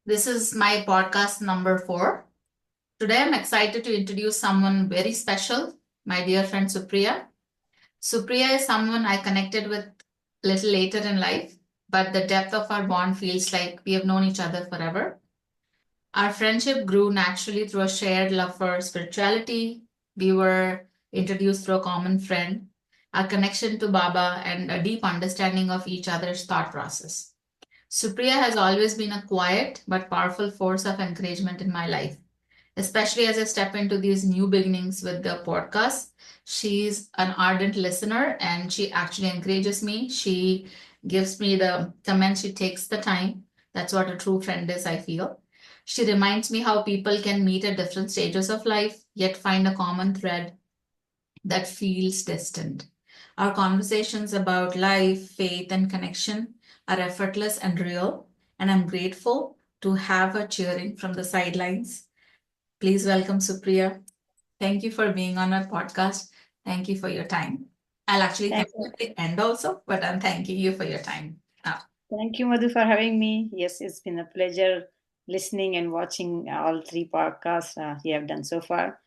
This is my podcast number 4. Today I'm excited to introduce someone very special, my dear friend Supriya. Supriya is someone I connected with little later in life, but the depth of our bond feels like we have known each other forever. Our friendship grew naturally through a shared love for spirituality. We were introduced through a common friend, a connection to Baba, and a deep understanding of each other's thought process. Supriya has always been a quiet but powerful force of encouragement in my life, especially as I step into these new beginnings with the podcast. She's an ardent listener and she actually encourages me. She gives me the comments, she takes the time. That's what a true friend is, I feel. She reminds me how people can meet at different stages of life, yet find a common thread that feels distant. Our conversations about life, faith, and connection are effortless and real, and I'm grateful to have her cheering from the sidelines. Please welcome Supriya. Thank you for being on our podcast. Thank you for your time. I'll actually Thank thank you you. at the end also, but I'm thanking you for your time. Now. Thank you, Madhu, for having me. Yes, it's been a pleasure listening and watching all three podcasts you have done so far.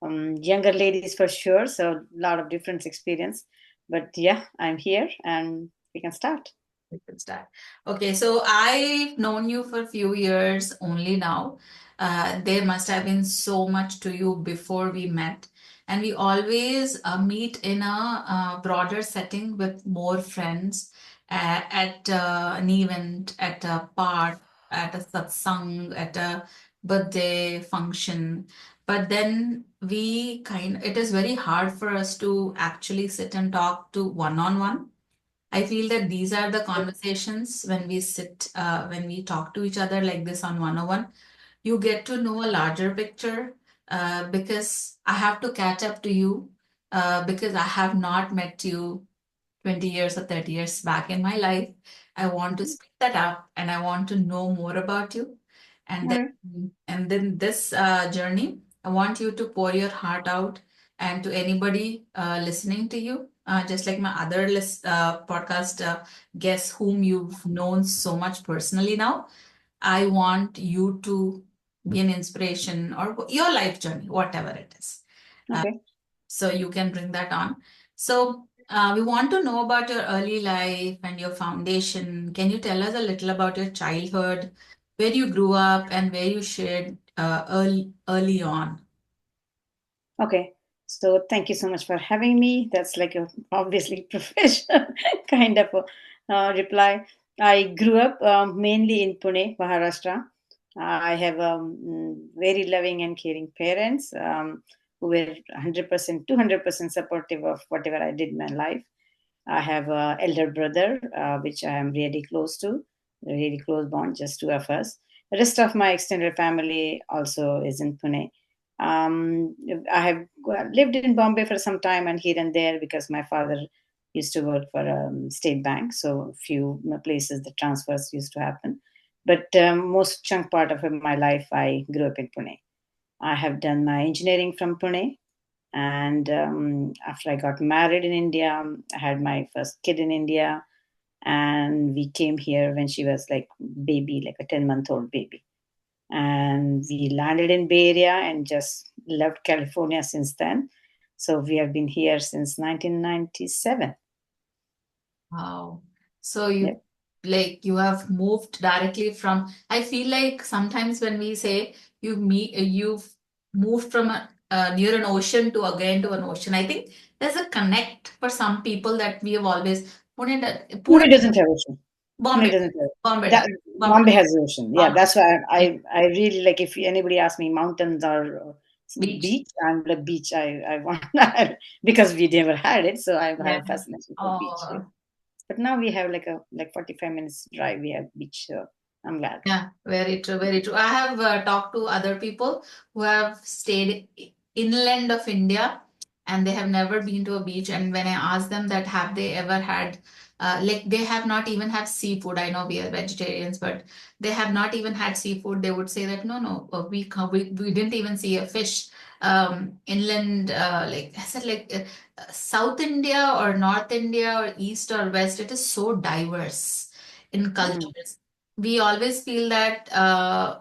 Younger ladies for sure, so a lot of different experience. But yeah, I'm here and we can start. We could start. Okay, so I've known you for a few years only now. There must have been so much to you before we met. And we always meet in a broader setting with more friends at an event, at a park, at a satsang, at a birthday function. But then it is very hard for us to actually sit and talk to one on one. I feel that these are the conversations when we sit, when we talk to each other like this on 101. You get to know a larger picture because I have to catch up to you because I have not met you 20 years or 30 years back in my life. I want to speed that up and I want to know more about you. And Okay. then this journey, I want you to pour your heart out and to anybody listening to you, just like my other podcast guests whom you've known so much personally now. I want you to be an inspiration or your life journey, whatever it is. Uh, Okay. so you can bring that on. So we want to know about your early life and your foundation. Can you tell us a little about your childhood, where you grew up, and where you shared early on? Okay. So thank you so much for having me. That's like a obviously professional kind of a reply. I grew up mainly in Pune, Maharashtra. I have very loving and caring parents who were 100%, 200% supportive of whatever I did in my life. I have an elder brother, which I am really close to, a really close bond, just two of us. The rest of my extended family also is in Pune. Um, I have lived in Bombay for some time and here and there because my father used to work for state bank. So few places the transfers used to happen. But most chunk part of my life, I grew up in Pune. I have done my engineering from Pune. And after I got married in India, I had my first kid in India. And we came here when she was like baby, like a 10-month-old baby, and we landed in Bay Area and just left California since then. So we have been here since 1997. Wow. So Yep. you have moved directly from, I feel like sometimes when we say you've moved from near an ocean to again to an ocean. I think there's a connect for some people that we have always Pune, Pune doesn't have ocean. Pune Bombay, doesn't have Bombay, that. does. Bombay, Bombay has ocean. Yeah, Bombay, that's why I really like. If anybody asks me mountains or beach. beach, I'm like beach. I want because we never had it, so I Yeah. have a fascination for beach. Yeah. Oh, But now we have like a 45 minutes drive. We have beach, so I'm glad. yeah, very true, very true. I have talked to other people who have stayed inland of India and they have never been to a beach. And when I ask them that have they ever had, they have not even had seafood. I know we are vegetarians, but they have not even had seafood. They would say that no, no, we didn't even see a fish. Inland, I said, South India or North India or East or West, it is so diverse in Mm. cultures. we always feel that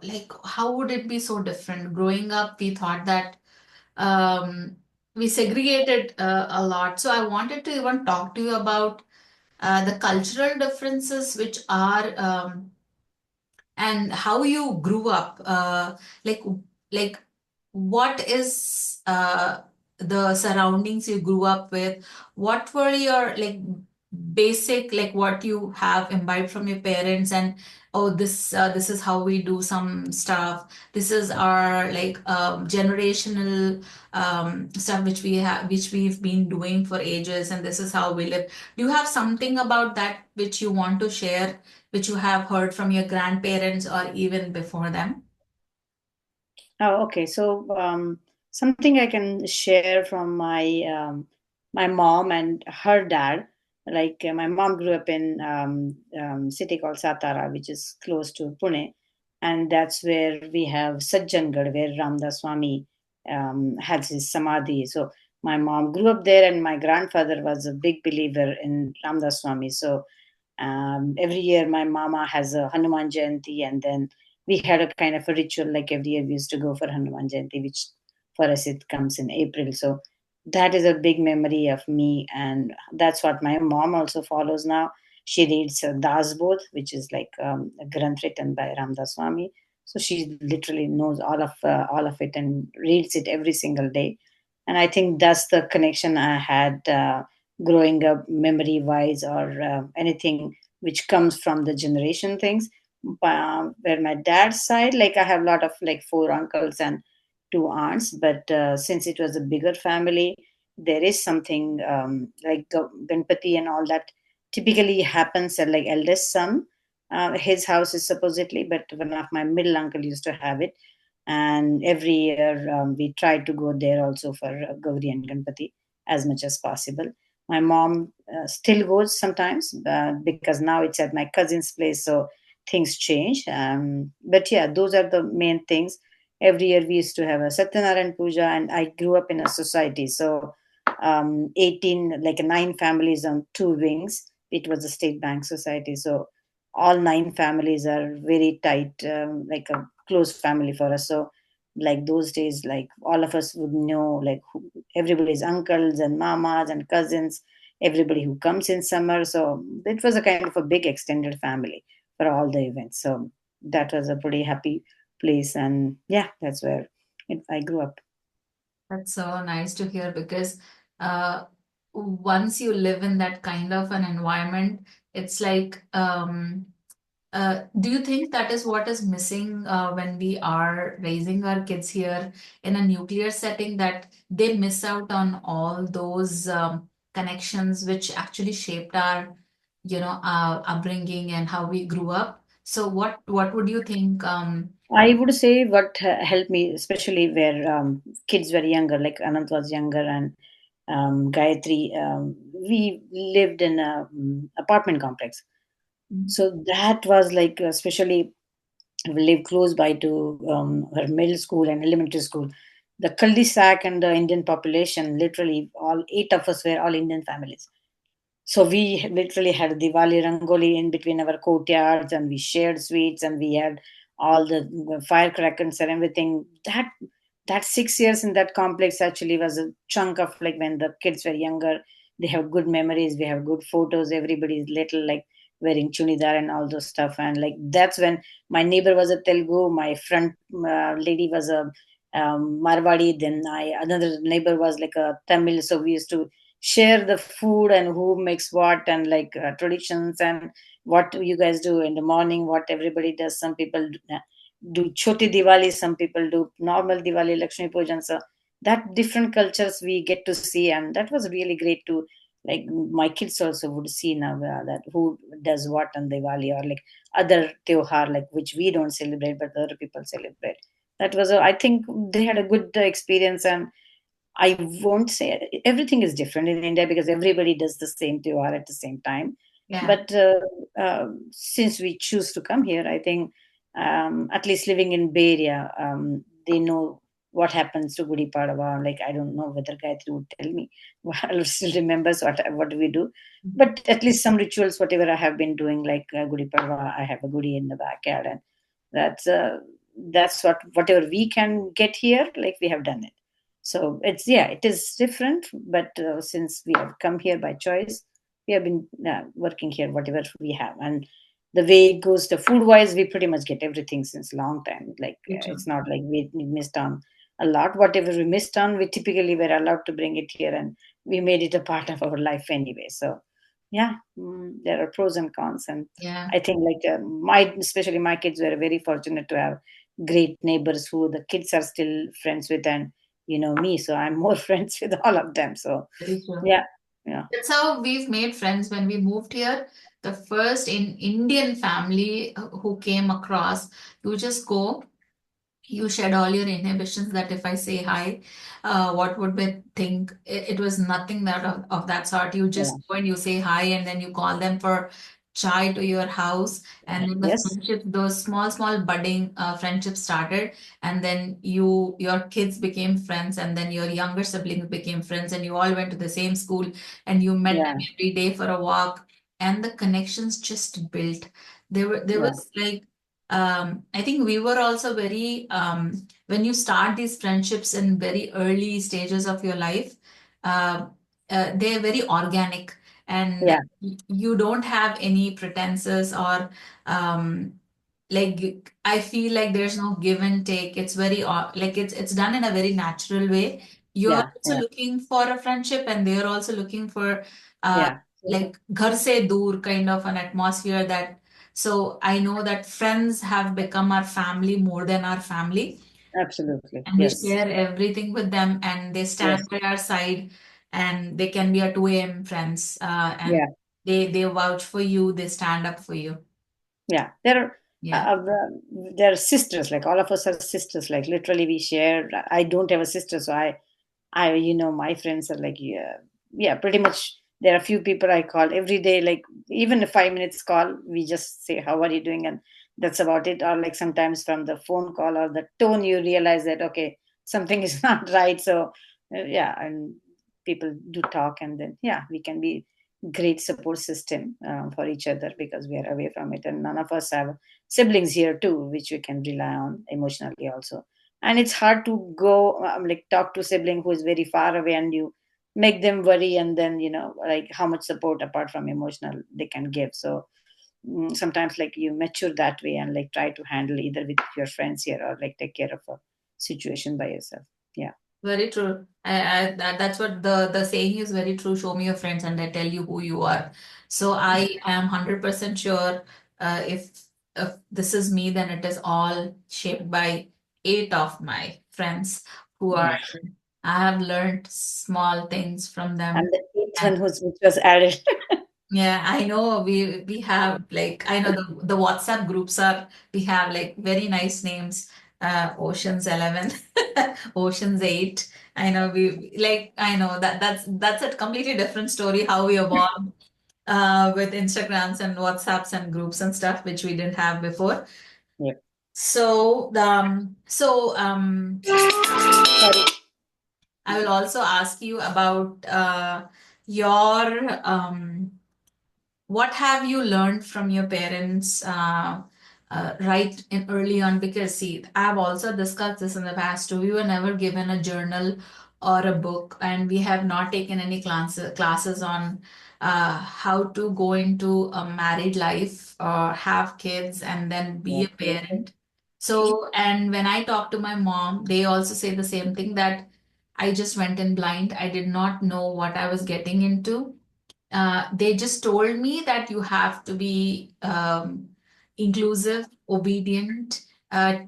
like how would it be so different? Growing up, we thought that um, we segregated a lot. So I wanted to even talk to you about the cultural differences which are and how you grew up, like like what is the surroundings you grew up with, what were your like basic, like what you have imbibed from your parents, and oh, this is how we do some stuff, this is our like generational stuff which we have, which we've been doing for ages, and this is how we live. Do you have something about that which you want to share, which you have heard from your grandparents or even before them? Oh, okay. So something I can share from my mom and her dad. Like my mom grew up in city called Satara, which is close to Pune, and that's where we have Sajjangarh, where Ramdas Swami has his samadhi. So my mom grew up there, and my grandfather was a big believer in Ramdas Swami. So every year my mama has a Hanuman Jayanti, and then we had a kind of a ritual, like every year we used to go for Hanuman Jayanti, which for us it comes in April. So that is a big memory of me, and that's what my mom also follows now. She reads Das Bodh, which is like a granth written by Ramdas Swami. So she literally knows all of it and reads it every single day. And I think that's the connection I had growing up, memory wise, or anything which comes from the generation things. Where my dad's side, like I have a lot of like four uncles and two aunts, but since it was a bigger family, there is something like Ganpati and all that typically happens at like eldest son. His house is supposedly, but one of my middle uncle used to have it, and every year we try to go there also for Gauri and Ganpati as much as possible. My mom still goes sometimes because now it's at my cousin's place, so things change. But yeah, those are the main things. Every year we used to have a Satyanarayan Puja, and I grew up in a society. So 18, like nine families on two wings. It was a state bank society. So all nine families are very tight, like a close family for us. So like those days, like all of us would know, like everybody's uncles and mamas and cousins, everybody who comes in summer. So it was a kind of a big extended family for all the events. So that was a pretty happy place, and yeah, that's where I grew up. That's so nice to hear because uh, once you live in that kind of an environment, it's like, do you think that is what is missing when we are raising our kids here in a nuclear setting, that they miss out on all those connections which actually shaped our, upbringing and how we grew up? So what would you think? I would say what helped me, especially where kids were younger, like Anant was younger and Gayatri, we lived in a apartment complex. So that was like, especially we live close by to her middle school and elementary school. The cul-de-sac and the Indian population, literally all eight of us were all Indian families. So we literally had Diwali Rangoli in between our courtyards, and we shared sweets, and we had all the firecrackers and everything. That 6 years in that complex actually was a chunk of like when the kids were younger. They have good memories. We have good photos. Everybody's little like wearing chunidar and all those stuff. And like that's when my neighbor was a Telugu, my front lady was a Marwadi. Then another neighbor was like a Tamil. So we used to share the food and who makes what, and like traditions and what you guys do in the morning, what everybody does. Some people do choti Diwali, some people do normal Diwali, Lakshmi Pujan. So that different cultures we get to see, and that was really great to like my kids also would see now that who does what on Diwali or like other Tyohar like which we don't celebrate but other people celebrate. That was I think they had a good experience. And I won't say everything is different in India because everybody does the same Tewar at the same time. Yeah. But since we choose to come here, I think at least living in Bay Area, they know what happens to Gudi Padwa. Like, I don't know whether Gayatri would tell me. I still remembers what do we do. But at least some rituals, whatever I have been doing, like Gudi Padwa, I have a Gudi in the backyard, and that's uh, that's whatever we can get here, like we have done it. So it's, yeah, it is different, but since we have come here by choice, we have been working here whatever we have. And the way it goes, the food wise, we pretty much get everything since long time. Like Me too. it's not like we missed on a lot. Whatever we missed on, we typically were allowed to bring it here, and we made it a part of our life anyway. So yeah, there are pros and cons. And Yeah, I think, like especially my kids were very fortunate to have great neighbors who the kids are still friends with, and me, so I'm more friends with all of them. So very true. yeah, yeah, That's how we've made friends when we moved here. The first in Indian family who came across, you just go, you shed all your inhibitions that if I say hi, what would they think? It was nothing of that sort. You yeah, just go and you say hi, and then you call them for chai to your house, and then the yes, friendship, those small budding friendships started, and then your kids became friends, and then your younger siblings became friends, and you all went to the same school, and you met them yeah, every day for a walk, and the connections just built. There yeah, was like I think we were also very, when you start these friendships in very early stages of your life, uh, they're very organic, and yeah, you don't have any pretenses or um, I feel like there's no give and take. It's very like it's done in a very natural way. You're yeah, also yeah, looking for a friendship, and they're also looking for uh, yeah, like ghar se dur kind of an atmosphere that. So I know that friends have become our family more than our family, absolutely, and we yes, share everything with them, and they stand yes, by our side, and they can be our 2 a.m. friends, and yeah. they vouch for you, they stand up for you. Yeah, there are Yeah. there are sisters. Like all of us are sisters. Like literally, we share. I don't have a sister, so my friends are like, yeah, yeah, pretty much. There are a few people I call every day. Like even a 5 minutes call, we just say, "How are you doing?" and that's about it. Or like sometimes from the phone call or the tone, you realize that okay, something is not right. So yeah, and people do talk, and then yeah, we can be great support system for each other because we are away from it, and none of us have siblings here too, which we can rely on emotionally also. And it's hard to go like talk to sibling who is very far away, and you make them worry, and then like how much support apart from emotional they can give. So sometimes like you mature that way and like try to handle either with your friends here or like take care of a situation by yourself. Yeah, Very true. That's what the saying is very true. Show me your friends and I tell you who you are. So I am 100% sure if this is me, then it is all shaped by 8 of my friends who are, yeah. I have learned small things from And them. the eighth one which was added. Yeah, I know we have like I know the WhatsApp groups are we have like very nice names. Oceans 11, Oceans 8. I know I know that's a completely different story how we evolved with Instagrams and WhatsApps and groups and stuff which we didn't have before. Yep. So Sorry. I will also ask you about your what have you learned from your parents right in early on? Because see, I've also discussed this in the past too. We were never given a journal or a book, and we have not taken any classes on how to go into a married life or have kids and then be a Okay. parent. So, and when I talk to my mom, they also say the same thing that I just went in blind. I did not know what I was getting into. They just told me that you have to be inclusive, obedient,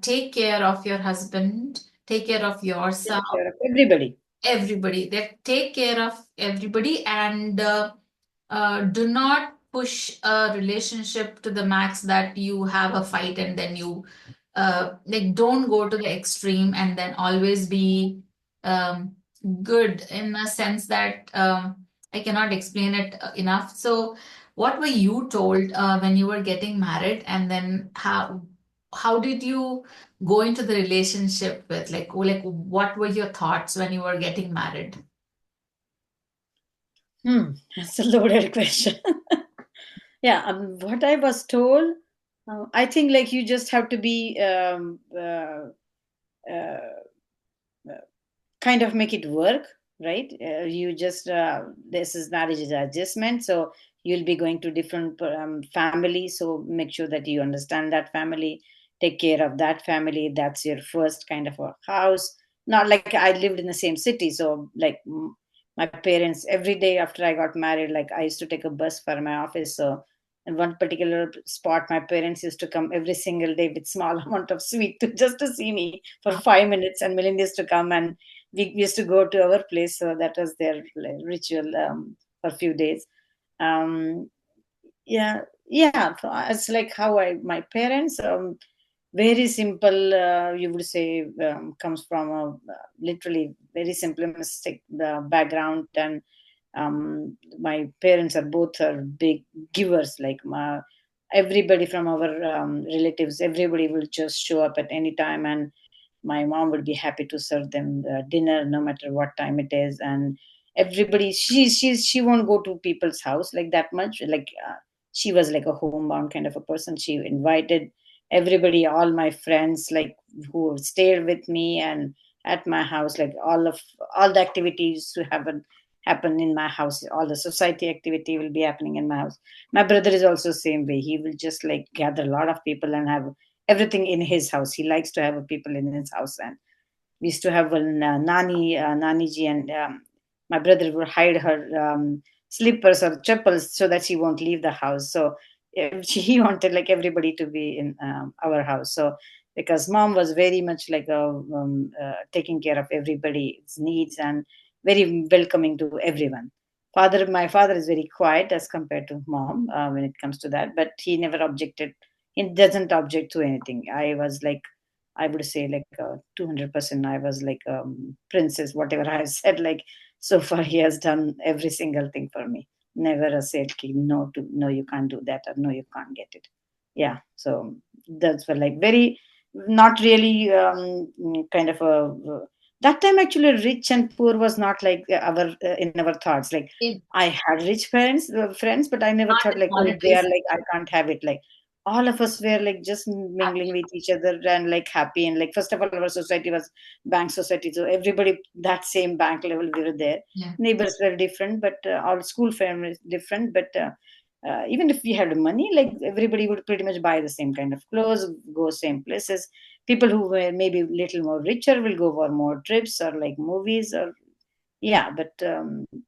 take care of your husband, take care of Take yourself, care of everybody. everybody. They take care of everybody, and do not push a relationship to the max that you have a fight and then you like don't go to the extreme and then always be um, good in a sense that I cannot explain it enough. So, what were you told when you were getting married, and then how? how did you go into the relationship with like what were your thoughts when you were getting married? That's a loaded question. Yeah, what I was told, I think like you just have to be uh, kind of make it work, right? You just this is marriage is adjustment, so you'll be going to different families, so make sure that you understand that family, take care of that family. That's your first kind of a house. Not like I lived in the same city, so like my parents every day after I got married, like I used to take a bus for my office. So in one particular spot, my parents used to come every single day with small amount of sweet to just to see me for 5 minutes, and Melinda used to come, and we used to go to our place. So that was their like, ritual for a few days. Um, yeah, yeah. It's like how I my parents. Very simple. You would say comes from a literally very simplistic background, and my parents are both are big givers. Like everybody from our relatives, everybody will just show up at any time, and my mom would be happy to serve them dinner no matter what time it is. And everybody, she won't go to people's house like that much. Like she was like a homebound kind of a person. She invited everybody, all my friends, like who stayed with me and at my house, like all the activities to happen in my house. All the society activity will be happening in my house. My brother is also same way. He will just like gather a lot of people and have everything in his house. He likes to have people in his house. And we used to have one nani ji, and my brother would hide her slippers or chappals so that she won't leave the house. So he wanted like everybody to be in our house. So because mom was very much like taking care of everybody's needs and very welcoming to everyone. My father is very quiet as compared to mom when it comes to that, but he never objected. He doesn't object to anything. I was like, I would say like 200%. I was like princess, whatever I said. Like so far, he has done every single thing for me. Never a said "Ki, no to no, you can't do that, or no, you can't get it. Yeah, so that's for like very not really kind of a that time actually rich and poor was not like our in our thoughts. Like In I had rich parents friends, but I never not thought in like, oh, they are qualities, like I can't have it. Like all of us were like just mingling happy. with each other and like happy. And like first of all, our society was bank society, so everybody that same bank level we were there. Yeah. Neighbors were different, but all school families different. But even if we had money, like everybody would pretty much buy the same kind of clothes, go same places. People who were maybe little more richer will go for more trips or like movies or yeah. But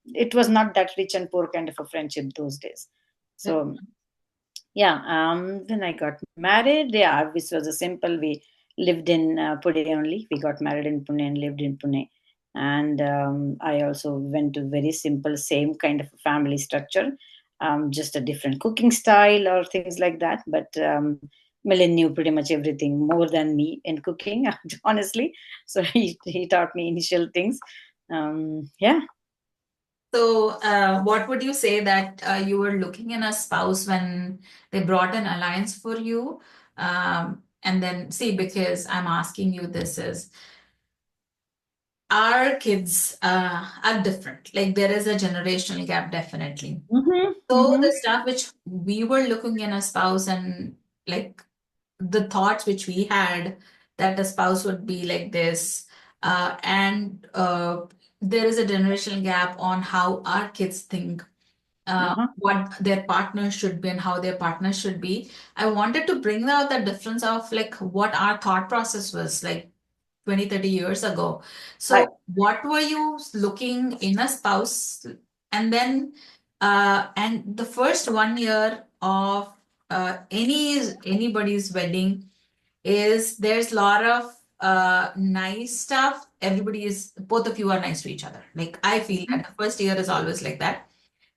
it was not that rich and poor kind of a friendship those days. So yeah, when I got married, yeah, this was a simple. We lived in Pune only. We got married in Pune and lived in Pune. And I also went to very simple, same kind of family structure, just a different cooking style or things like that. But Millen knew pretty much everything more than me in cooking, honestly. So he taught me initial things. Yeah. So, what would you say that you were looking in a spouse when they brought an alliance for you? And then, see, because I'm asking you this is our kids are different. Like, there is a generational gap, definitely. Mm-hmm, So, mm-hmm, the stuff which we were looking in a spouse and like the thoughts which we had that a spouse would be like this, and there is a generational gap on how our kids think uh-huh. what their partner should be and how their partner should be. I wanted to bring out the difference of like what our thought process was like 20, 30 years ago. Right. So, what were you looking in a spouse? And then, and the first 1 year of anybody's wedding is there's a lot of nice stuff. Everybody is, both of you are nice to each other. Like I feel that the first year is always like that.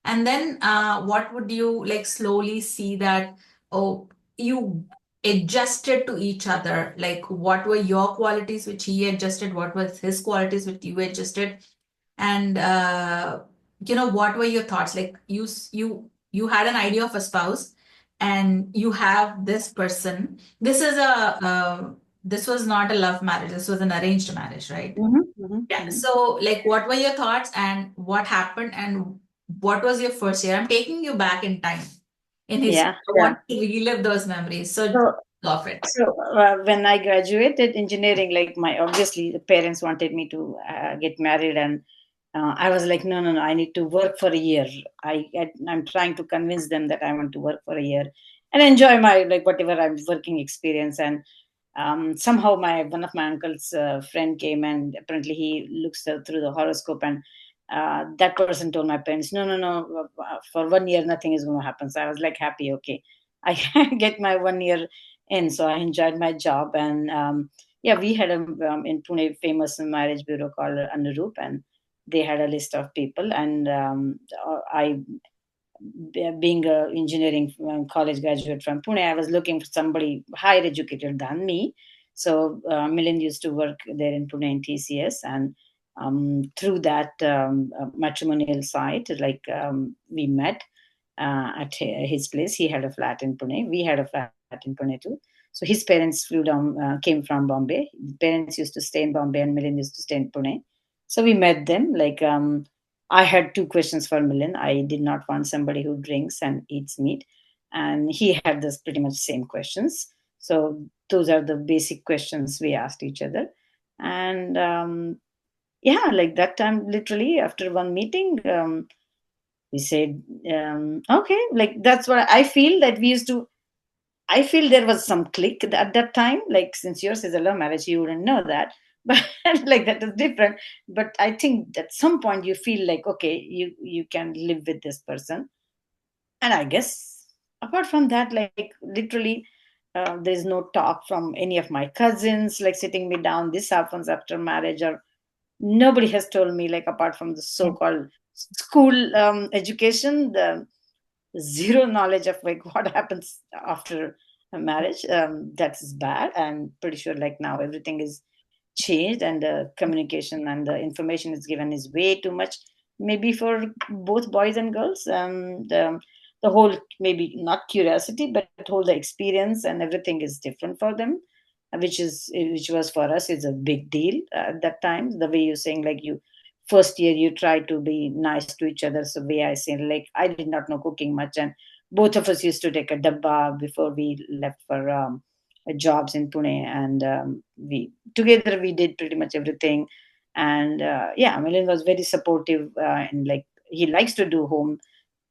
And then what would you like slowly see that, oh, you adjusted to each other? Like what were your qualities which he adjusted? What was his qualities which you adjusted? And what were your thoughts? Like you had an idea of a spouse, and you have this person. This was not a love marriage. This was an arranged marriage, right? Mm-hmm, mm-hmm, Yeah. mm-hmm. So, like, what were your thoughts and what happened and what was your first year? I'm taking you back in time in history. Yeah, I yeah. want to relive those memories. So, So, go of it. when I graduated engineering, like my obviously the parents wanted me to get married, and I was like, no, no, no, I need to work for a year. I'm trying to convince them that I want to work for a year and enjoy my like whatever I'm working experience. And somehow my one of my uncle's friend came, and apparently he looks through the horoscope, and that person told my parents, no, no, no, for 1 year nothing is going to happen. So I was like happy, okay, I can get my 1 year in. So I enjoyed my job, and yeah, we had a in Pune famous marriage bureau called Anurup, and they had a list of people, and I being a engineering college graduate from Pune, I was looking for somebody higher educated than me. So Milind used to work there in Pune in TCS, and through that matrimonial site, like we met at his place. He had a flat in Pune. We had a flat in Pune too. So his parents flew down, came from Bombay. Parents used to stay in Bombay, and Milind used to stay in Pune. So we met them. Like I had two questions for Milind. I did not want somebody who drinks and eats meat, and he had this pretty much same questions. So those are the basic questions we asked each other, and yeah, like that time, literally after one meeting. We said okay, like that's what I feel that we used to. I feel there was some click at that time. Like since yours is a love marriage, you wouldn't know that, but like that is different. But I think at some point you feel like okay, you can live with this person, and I guess apart from that, like literally, there's no talk from any of my cousins like sitting me down. This happens after marriage, or nobody has told me, like apart from the so-called school education, the zero knowledge of like what happens after a marriage. That is bad. I'm pretty sure like now everything is changed, and the communication and the information is given is way too much, maybe for both boys and girls. The whole, maybe not curiosity, but whole the experience and everything is different for them, which was for us is a big deal at that time. The way you're saying, like you first year you try to be nice to each other. So way I say, like I did not know cooking much, and both of us used to take a dabba before we left for jobs in Pune, and we together we did pretty much everything. And yeah, Milind was very supportive, and like he likes to do home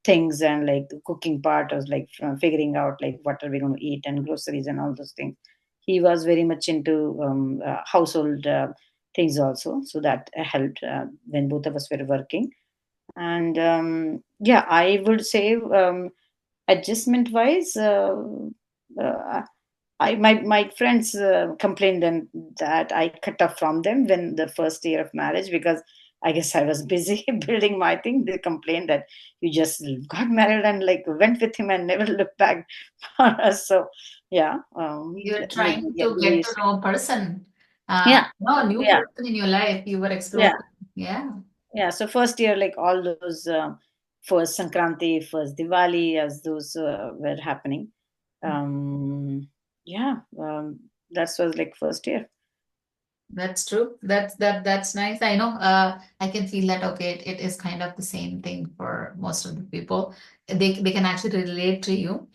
things, and like the cooking part was like figuring out like what are we going to eat and groceries and all those things. He was very much into household things also, so that helped when both of us were working. And yeah, I would say adjustment wise, uh, my friends complained them that I cut off from them when the first year of marriage, because I guess I was busy building my thing. They complained that you just got married and like went with him and never looked back for us. So yeah, You're maybe trying yeah, to get to know a person, yeah, no, a new yeah, person in your life. You were yeah, exploring. Yeah. yeah. So first year, like all those first Sankranti, first Diwali, as those were happening. Yeah, that was like first year. That's true. That's nice. I know. I can feel that. Okay, it is kind of the same thing for most of the people. They can actually relate to you.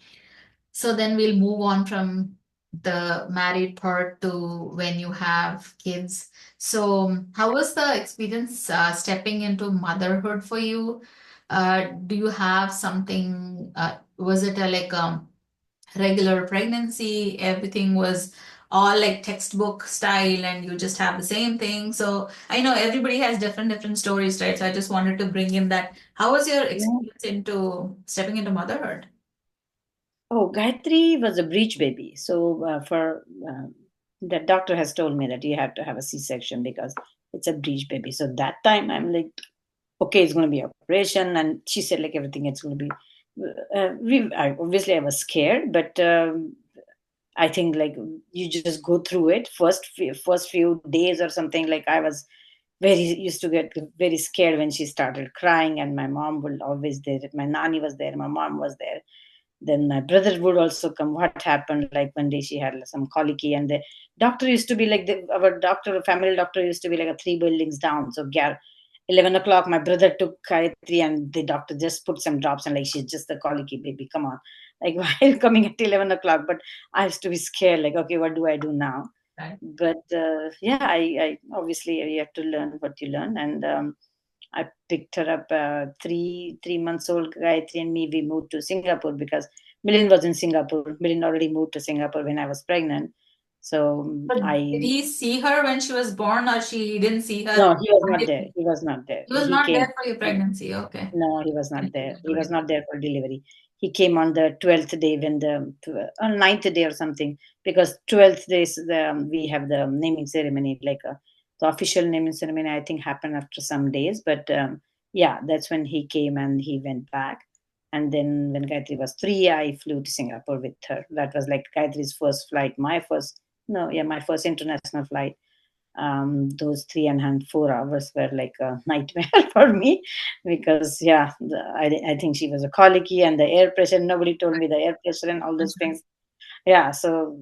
So then we'll move on from the married part to when you have kids. So how was the experience stepping into motherhood for you? Do you have something? Was it a like regular pregnancy? Everything was all like textbook style, and you just have the same thing. So I know everybody has different stories, right? So I just wanted to bring in that. How was your Yeah. experience into stepping into motherhood? Oh, Gayatri was a breech baby. So for the doctor has told me that you have to have a C-section because it's a breech baby. So that time I'm like, okay, it's going to be operation, and she said like everything it's going to be. Obviously I was scared, but I think like you just go through it. First few days or something, like I was very used to get very scared when she started crying, and my mom was always there. My nanny was there, my mom was there, Then my brother would also come. What happened? Like one day she had some colicky, and the doctor used to be like our doctor, family doctor used to be like a three buildings down. So 11 o'clock, my brother took Gayatri, and the doctor just put some drops, and like, she's just a colicky baby. Come on, like while coming at 11 o'clock. But I used to be scared. Like, okay, what do I do now? Right. But yeah, I obviously you have to learn what you learn, and I picked her up. Three months old Gayatri and me, we moved to Singapore because Millen was in Singapore. Millen already moved to Singapore when I was pregnant. So But did I he see her when she was born, or she didn't see her? no, he was not there. He was not there. He was He not came. there for your pregnancy. Okay. No, he was not there. He was Delivery. not there for delivery. He came on the 12th day, when on ninth day or something, because 12th days we have the naming ceremony, like the official naming ceremony. I think happened after some days, but yeah, that's when he came and he went back. And then when Gayatri was 3, I flew to Singapore with her. That was like Gayatri's first flight, my first, no, yeah, my first international flight. Those 3.5 4 hours were like a nightmare for me, because yeah, I think she was a colicky, and the air pressure, nobody told me the air pressure and all those things. Yeah, so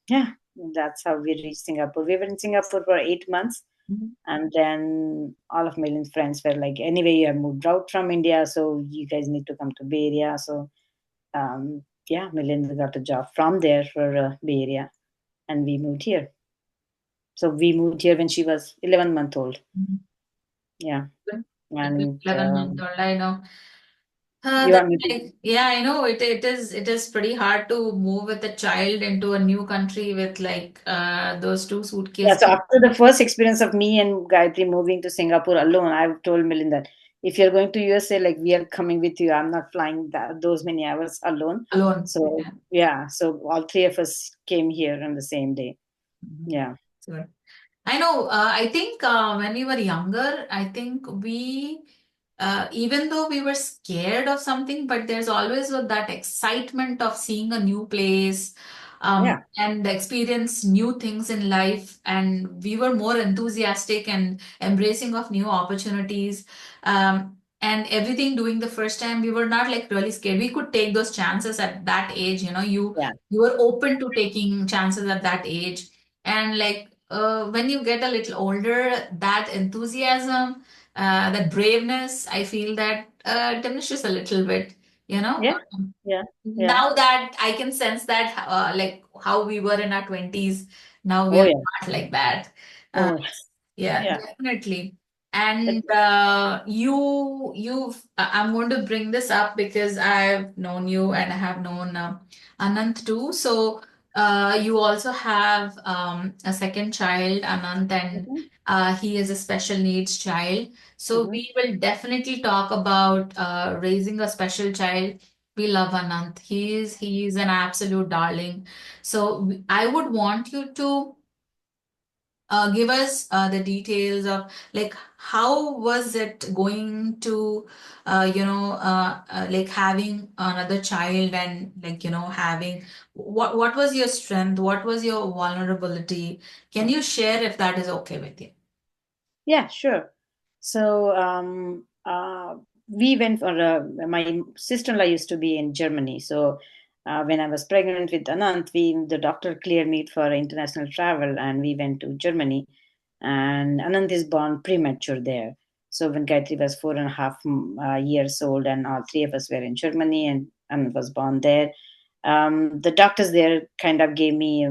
yeah, that's how we reached Singapore. We were in Singapore for 8 months, Mhm. and then all of Milin's friends were like, anyway, you have moved out from India, so you guys need to come to Bay Area. So yeah, Milin got a job from there for Bay Area, and we moved here. So we moved here when she was 11 month old. Mhm. Yeah. Good. And 11 month old, I know. you That's want me to? like, yeah, I know it is pretty hard to move with a child into a new country with like those two Yeah. suitcases. So after the first experience of me and Gayatri moving to Singapore alone, I've told Milin that if you're going to USA, like, we are coming with you. I'm not flying those many hours alone. Alone. So Yeah. yeah. So all three of us came here on the same day. Mhm. Yeah. So I know. I think when we were younger, I think even though we were scared of something, but there's always that excitement of seeing a new place, Yeah. and experience new things in life. And we were more enthusiastic and embracing of new opportunities. And everything doing the first time, we were not like really scared. We could take those chances at that age. Yeah. You were open to taking chances at that age. And like when you get a little older, that enthusiasm, that braveness, I feel that diminishes a little bit, you know. Yeah. Yeah. Yeah. Now that I can sense that, like how we were in our 20s, now we Oh are yeah. not like that. Uh, Oh yeah, yeah. definitely. But And I'm going to bring this up because I've known you and I have known Anant too. So you also have a second child, Anant, and mhm, he is a special needs child. So mhm. we will definitely talk about raising a special child. We love Anant. He is an absolute darling. So I would want you to give us the details of like how was it going to like having another child, and like having what was your strength, what was your vulnerability? Can you share if that is okay with you? Yeah, sure. So we went for my sister-in-law used to be in Germany. So when I was pregnant with Anant, the doctor cleared me for international travel, and we went to Germany. And Anant is born premature there. So when Gayatri was 4.5 years old, and all three of us were in Germany, and Anant was born there. The doctors there kind of gave me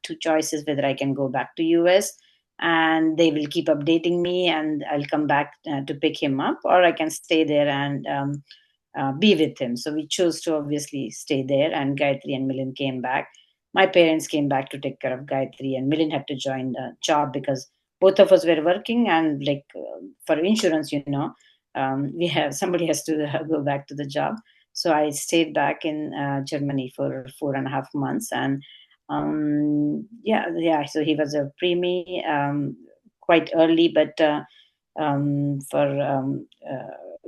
two choices, whether I can go back to US, and they will keep updating me, and I'll come back to pick him up, or I can stay there and be with him. So we chose to obviously stay there, and Gayatri and Milin came back. My parents came back to take care of Gayatri, and Milin had to join the job because both of us were working, and like for insurance, we have somebody has to go back to the job. So I stayed back in Germany for 4.5 months, and yeah. So he was a preemie quite early, but for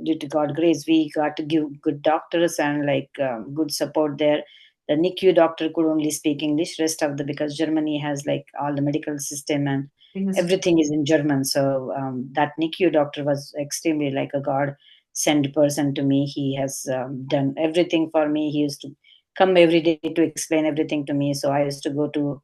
due to God grace, we got to give good doctors and like good support there. The NICU doctor could only speak English. Rest of the because Germany has like all the medical system and Because everything is in German. So that NICU doctor was extremely like a god. send person to me. He has done everything for me. He used to come every day to explain everything to me. So I used to go to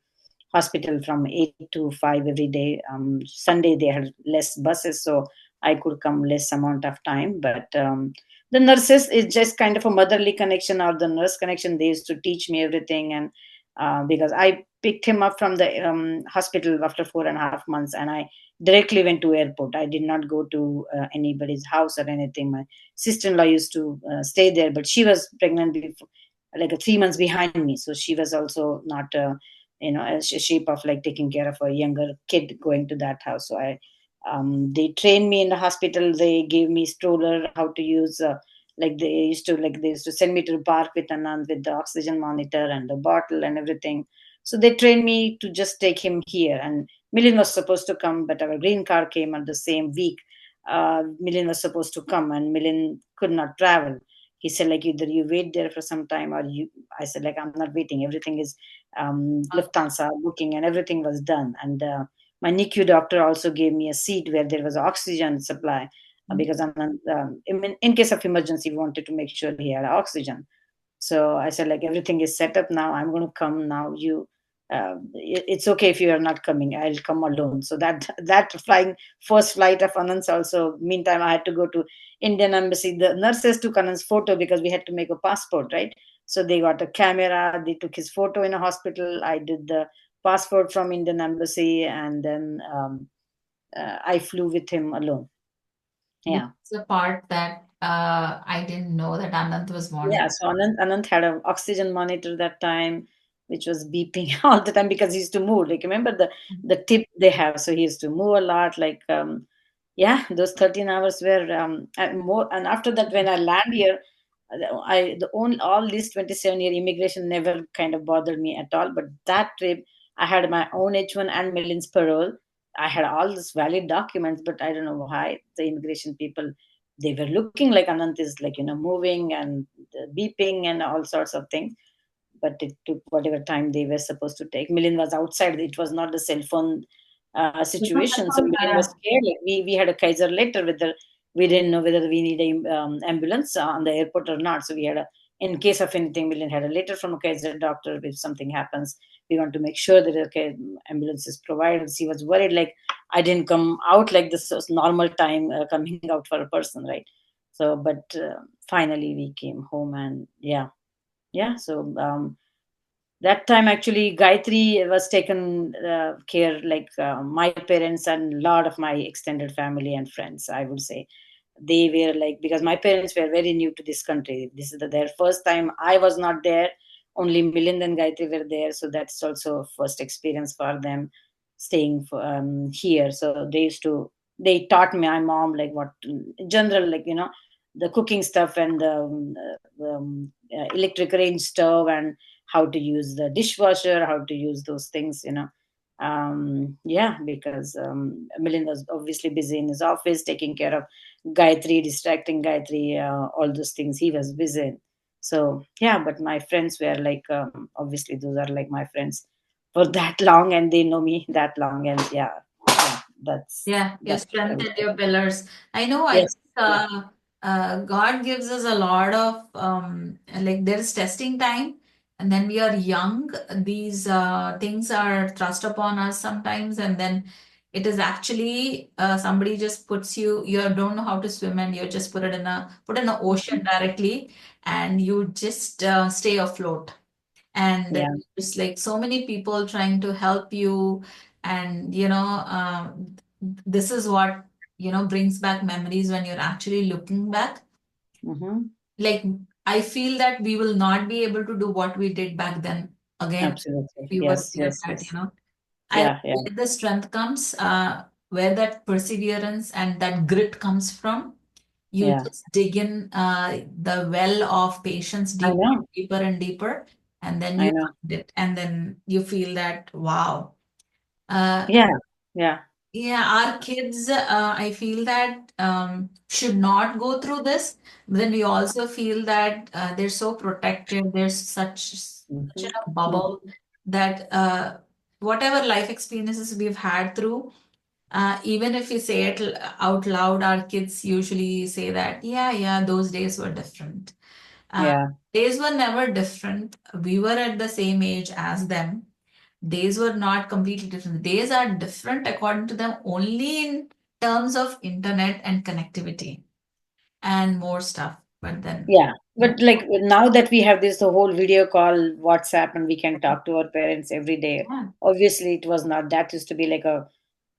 hospital from 8 to 5 every day. Sunday they had less buses, so I could come less amount of time. But the nurses is just kind of a motherly connection, or the nurse connection. They used to teach me everything. And because I picked him up from the hospital after 4.5 months, and I directly went to airport. I did not go to anybody's house or anything. My sister-in-law used to stay there, but she was pregnant before, like 3 months behind me, so she was also not a shape of like taking care of a younger kid going to that house. So I they trained me in the hospital. They gave me stroller, how to use they used to send me to the park with Anand with the oxygen monitor and the bottle and everything. So they trained me to just take him here. And Millen was supposed to come, but our green car came on the same week. Millen was supposed to come, and Millen could not travel. He said like, either you wait there for some time or you. I said like, I'm not waiting. Everything is Lufthansa booking and everything was done. And my NICU doctor also gave me a seat where there was oxygen supply, because in case of emergency, we wanted to make sure he had oxygen. So I said like, everything is set up now. I'm going to come now. It's okay if you are not coming. I'll come alone. So that flying first flight of Anand's also. Meantime, I had to go to Indian embassy. The nurses took Anand's photo because we had to make a passport, right? So they got a camera. They took his photo in a hospital. I did the passport from Indian embassy, and then I flew with him alone. This Yeah. is the part that I didn't know that Anant was Yeah, monitoring. so Anant had an oxygen monitor that time, which was beeping all the time because he used to move. Like, remember the tip they have, so he used to move a lot. Like, yeah, those 13 hours were and more. And after that, when I land here, I the only all these 27-year immigration never kind of bothered me at all. But that trip, I had my own H1 and Millen's parole. I had all these valid documents, but I don't know why the immigration people, they were looking like Anant is like moving and beeping and all sorts of things. But it took whatever time they were supposed to take. Millen was outside. It was not the cell phone situation. So Millen was scared. Like we had a Kaiser later whether we didn't know whether we need a ambulance on the airport or not. So we had a, in case of anything, Millen had a letter from a Kaiser doctor. If something happens, we want to make sure that okay, ambulance is provided. She was worried like I didn't come out like this was normal time coming out for a person, right? So, but finally we came home, and yeah. So that time actually Gayatri was taken care, like my parents and a lot of my extended family and friends, I would say. They were like, because my parents were very new to this country. This is their first time. I was not there. Only Milind and Gayatri were there. So that's also a first experience for them staying here. So they taught me, my mom, like what in general, like, the cooking stuff and the electric range stove, and how to use the dishwasher, how to use those things. Yeah, because Milind was obviously busy in his office taking care of Gayatri, distracting Gayatri, all those things he was busy in. So yeah, but my friends were like, obviously those are like my friends for that long, and they know me that long, and yeah, Yeah, your that's what I strength would and say. your pillars. I know, I think Yes, yeah. God gives us a lot of, like, there's testing time, and then we are young. These things are thrust upon us sometimes, and then it is actually somebody just puts you don't know how to swim, and you just put in an ocean Mhm. directly, and you just stay afloat. And Yeah. it's like so many people trying to help you, and this is what brings back memories when you're actually looking back. Hmm. Like, I feel that we will not be able to do what we did back then again if Absolutely. we were Yes, there yes, that yes. I Yeah, yeah. where the strength comes, where that perseverance and that grit comes from. You Yeah. just dig in the well of patience I deeper, know. deeper and deeper, and then I you know. find it, and then you feel that wow. Uh, Yeah. Yeah. yeah, our kids, I feel that should not go through this. But then we also feel that they're so protected. There's such Hmm. a bubble that whatever life experiences we've had through, Even if we say it out loud, our kids usually say that, yeah, yeah, those days were different. Uh, Yeah. Days were never different. We were at the same age as them. Days were not completely different. Days are different according to them only in terms of internet and connectivity and more stuff. But then, Yeah, yeah, but like now that we have this the whole video call, WhatsApp, and we can talk to our parents every day. yeah, Obviously, it was not. That used to be like a,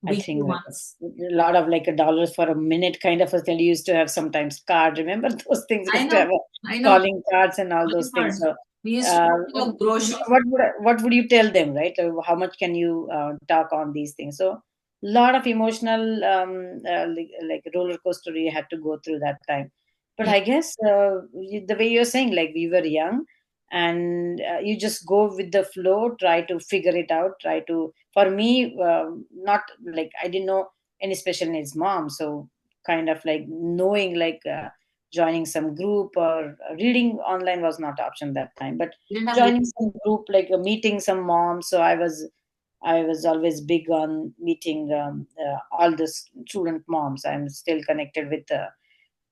I weekly think like ones. a lot of like $1 for a minute kind of a thing. You used to have sometimes card. Remember those things? You I used to have know, I know. calling cards and all those Calling things. cards. So, We used to uh, go to a grocery. what would you tell them, right? How much can you talk on these things? So, lot of emotional like roller coaster you had to go through that time. But Yeah, I guess the way you're saying, like we were young, and you just go with the flow, try to figure it out, try to. For me, not like I didn't know any special needs mom, so kind of like knowing like. Joining some group or reading online was not option that time, but we didn't have joining some group like meeting some moms. So I was always big on meeting all the student moms. I'm still connected with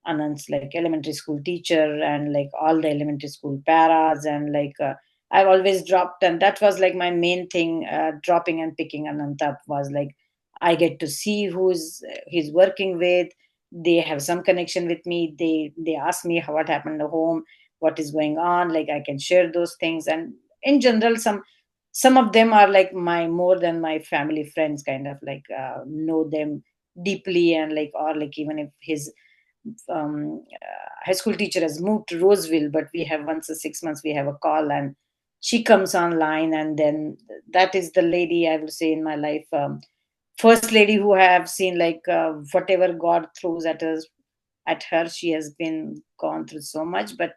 Anand's like elementary school teacher and like all the elementary school paras and like I've always dropped, and that was like my main thing. Dropping and picking Anand up was like I get to see who's he's working with. They have some connection with me. They ask me how what happened at home, what is going on. Like I can share those things, and in general, some of them are like my more than my family friends, kind of like know them deeply, and like or like even if his high school teacher has moved to Roseville, but we have once a 6 months we have a call, and she comes online, and then that is the lady I will say in my life, first lady who I have seen like whatever God throws at her, she has been gone through so much, but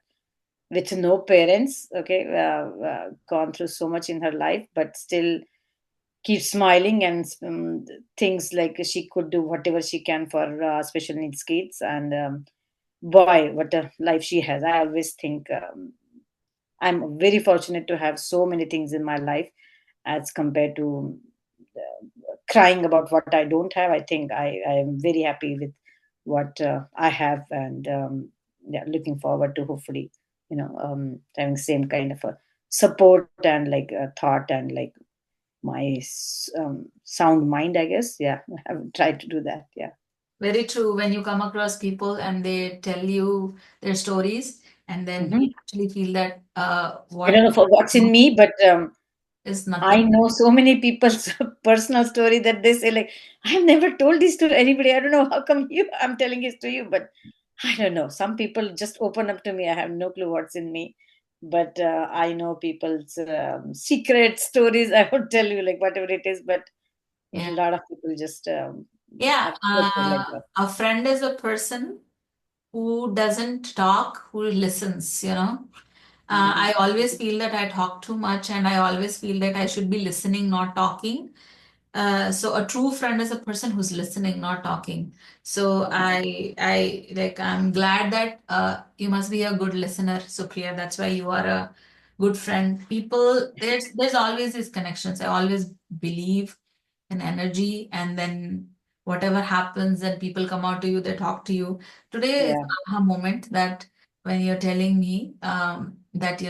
with no parents, okay, gone through so much in her life, but still keep smiling and things like she could do whatever she can for special needs kids, and boy, what a life she has. I always think I'm very fortunate to have so many things in my life as compared to crying about what I don't have. I think I am very happy with what I have, and yeah, looking forward to hopefully, having same kind of a support and like a thought and like my sound mind, I guess. Yeah, I have tried to do that. Yeah. very true. When you come across people and they tell you their stories, and then we Hmm. actually feel that I what don't know for what's in me, but is I nothing. know so many people's personal story that they say like, I've never told this to anybody. I don't know how come I'm telling this to you, but I don't know. Some people just open up to me. I have no clue what's in me, but I know people's secret stories. I would tell you like whatever it is, but a Yeah. lot of people just Yeah. are closed like that. A friend is a person who doesn't talk, who listens, you know. Mhm. I always feel that I talk too much, and I always feel that I should be listening, not talking. So a true friend is a person who's listening, not talking. So I'm glad that you must be a good listener, Supriya. That's why you are a good friend. People, there's always these connections. I always believe in energy, and then whatever happens, and people come out to you, they talk to you. Today is Yeah, an aha moment that when you're telling me that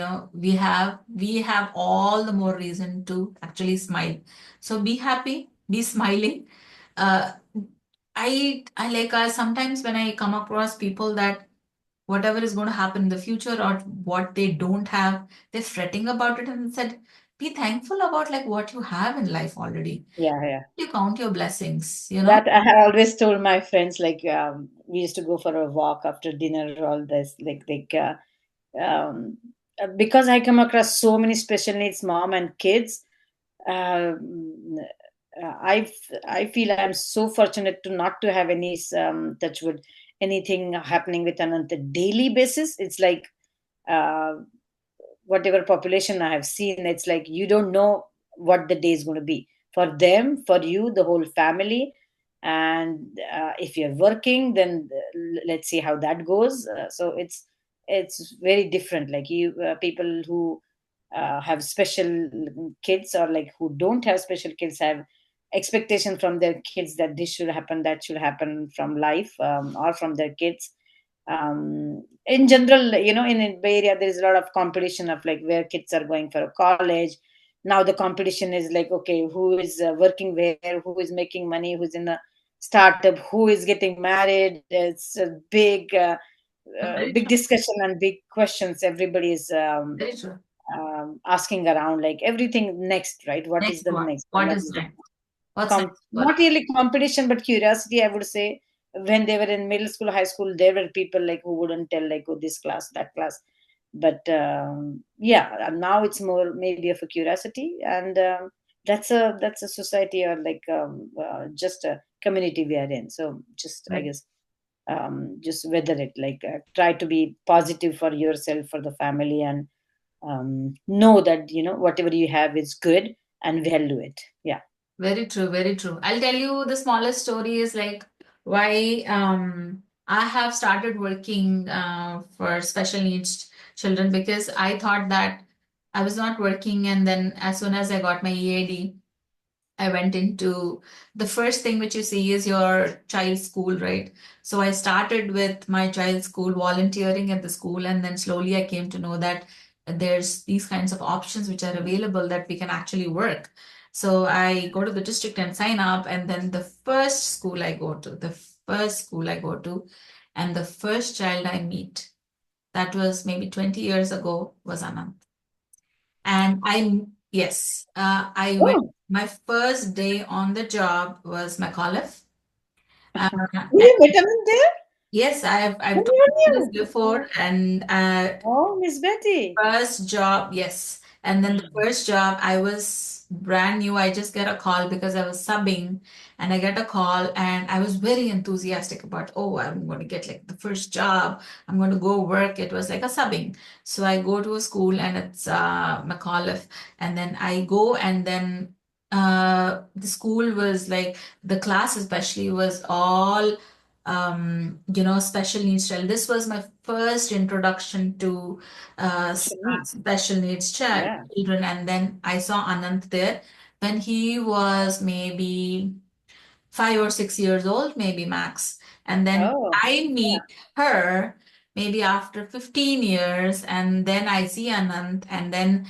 we have all the more reason to actually smile. So be happy, be smiling. Uh, I like sometimes when I come across people that whatever is going to happen in the future or what they don't have, they're fretting about it and said, be thankful about like what you have in life already. yeah, yeah. You count your blessings, you know? That I have always told my friends. Like we used to go for a walk after dinner. All this, um, because I come across so many special needs mom and kids. Um, I feel I'm so fortunate to not to have any touch wood anything happening with on a daily basis. It's like uh, whatever population I have seen, it's like you don't know what the day is going to be for them, for you, the whole family. And if you're working, then let's see how that goes. So it's very different. Like you, people who have special kids or like who don't have special kids have expectation from their kids that this should happen, that should happen from life, or from their kids. In general, in Bay Area, there is a lot of competition of like where kids are going for a college. Now the competition is like, okay, who is working where, who is making money, who's in a startup, who is getting married. It's a Very big true. discussion and big questions. Everybody is Very true. asking around, like everything next, right? What is Next the one. next? What What is is the next? What's next for not really competition, but curiosity, I would say. When they were in middle school, high school, there were people like who wouldn't tell like, oh, this class, that class. But yeah, now it's more maybe of a curiosity, and that's a society, or like just a community we are in. So just, I you? guess, just weather it, like try to be positive for yourself, for the family, and know that whatever you have is good, and value it. Yeah. Very true, very true. I'll tell you the smallest story is like why I have started working for special needs children because I thought that I was not working, and then as soon as I got my EAD, I went into the first thing which you see is your child's school, right? So I started with my child's school volunteering at the school, and then slowly I came to know that there's these kinds of options which are available that we can actually work. So I go to the district and sign up, and then the first school I go to, and the first child I meet, that was maybe 20 years ago, was Anand. And yes, I went, Oh, my first day on the job was McAuliffe. Uh, did and you met him there? yes, I've Oh, told even you this you. before, and Oh, Miss Betty. first job, yes. And then the first job, I was brand new. I just get a call because I was subbing, and I get a call, and I was very enthusiastic about, oh, I'm going to get like the first job. I'm going to go work. It was like a subbing. So I go to a school, and it's McAuliffe, and then I go, and then the school was like the class especially was all special needs child. This was my first introduction to Sweet. special needs Yeah. children. And then I saw Anant there when he was maybe 5 or 6 years old, maybe max. And then Oh, I yeah. meet her maybe after 15 years, and then I see Anant, and then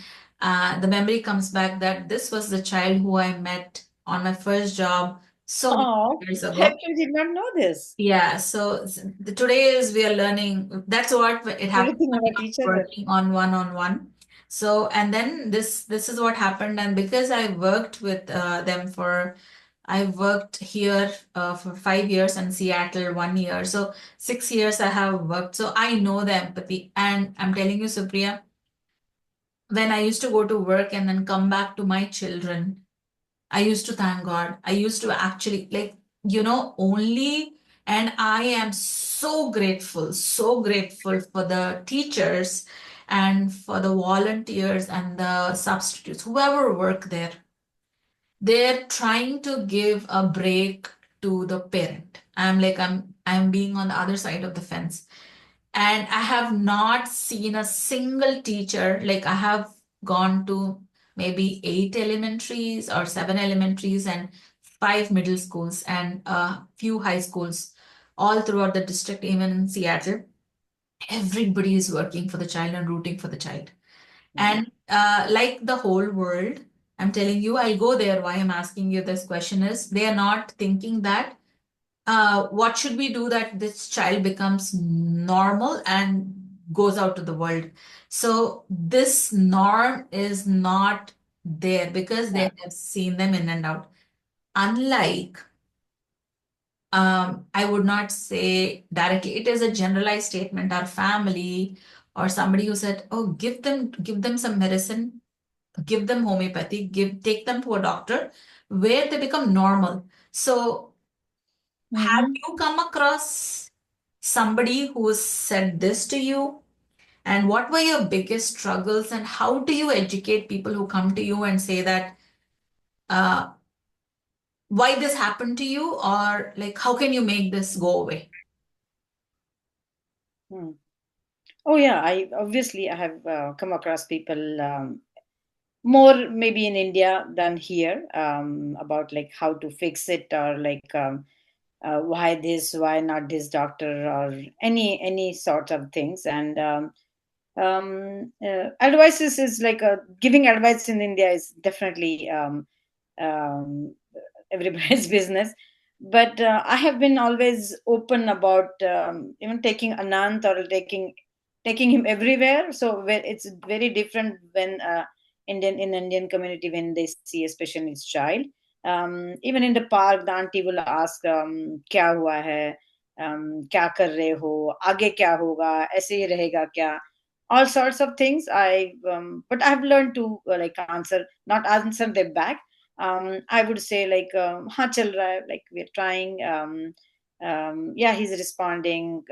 the memory comes back that this was the child who I met on my first job so many Oh, years I ago. actually did not know this. Yeah, so today is we are learning. That's what it happens Everything when about you're each other. working on one. So and then this is what happened, and because I worked with them for, I worked here for 5 years and Seattle 1 year. So 6 years I have worked. So I know the empathy, and I'm telling you, Supriya, when I used to go to work and then come back to my children. I used to thank God. I used to actually, like, only, and I am so grateful for the teachers and for the volunteers and the substitutes, whoever work there. They're trying to give a break to the parent. I'm being on the other side of the fence. And I have not seen a single teacher, like I have gone to maybe 8 elementaries or 7 elementaries and 5 middle schools and a few high schools all throughout the district, even in Seattle. Everybody is working for the child and rooting for the child. Yeah. And like the whole world, I'm telling you, I'll go there. Why I'm asking you this question is they are not thinking that what should we do that this child becomes normal and goes out to the world. So this norm is not there because Yeah. they have seen them in and out. Unlike, I would not say directly, it is a generalized statement. Our family or somebody who said, oh, give them some medicine, give them homeopathy, take them to a doctor where they become normal. So have Mm-hmm. you come across somebody who said this to you? And what were your biggest struggles? And how do you educate people who come to you and say that uh, why this happened to you? Or like, how can you make this go away? Hmm. Oh, yeah. I have come across people. more maybe in India than here, about like how to fix it, or like why this, why not this doctor, or any sort of things. And advices is like giving advice in India is definitely um, everybody's business. But I have been always open about even taking Anant, or taking him everywhere. So where it's very different when Indian community, when they see a special needs child. Even in the park, the auntie will ask, क्या हुआ है, क्या कर रहे हो, आगे क्या होगा, ऐसे ही रहेगा क्या, all sorts of things. But I've learned to like not answer them back. I would say like, हाँ चल रहा है, like we're trying. Yeah, he's responding.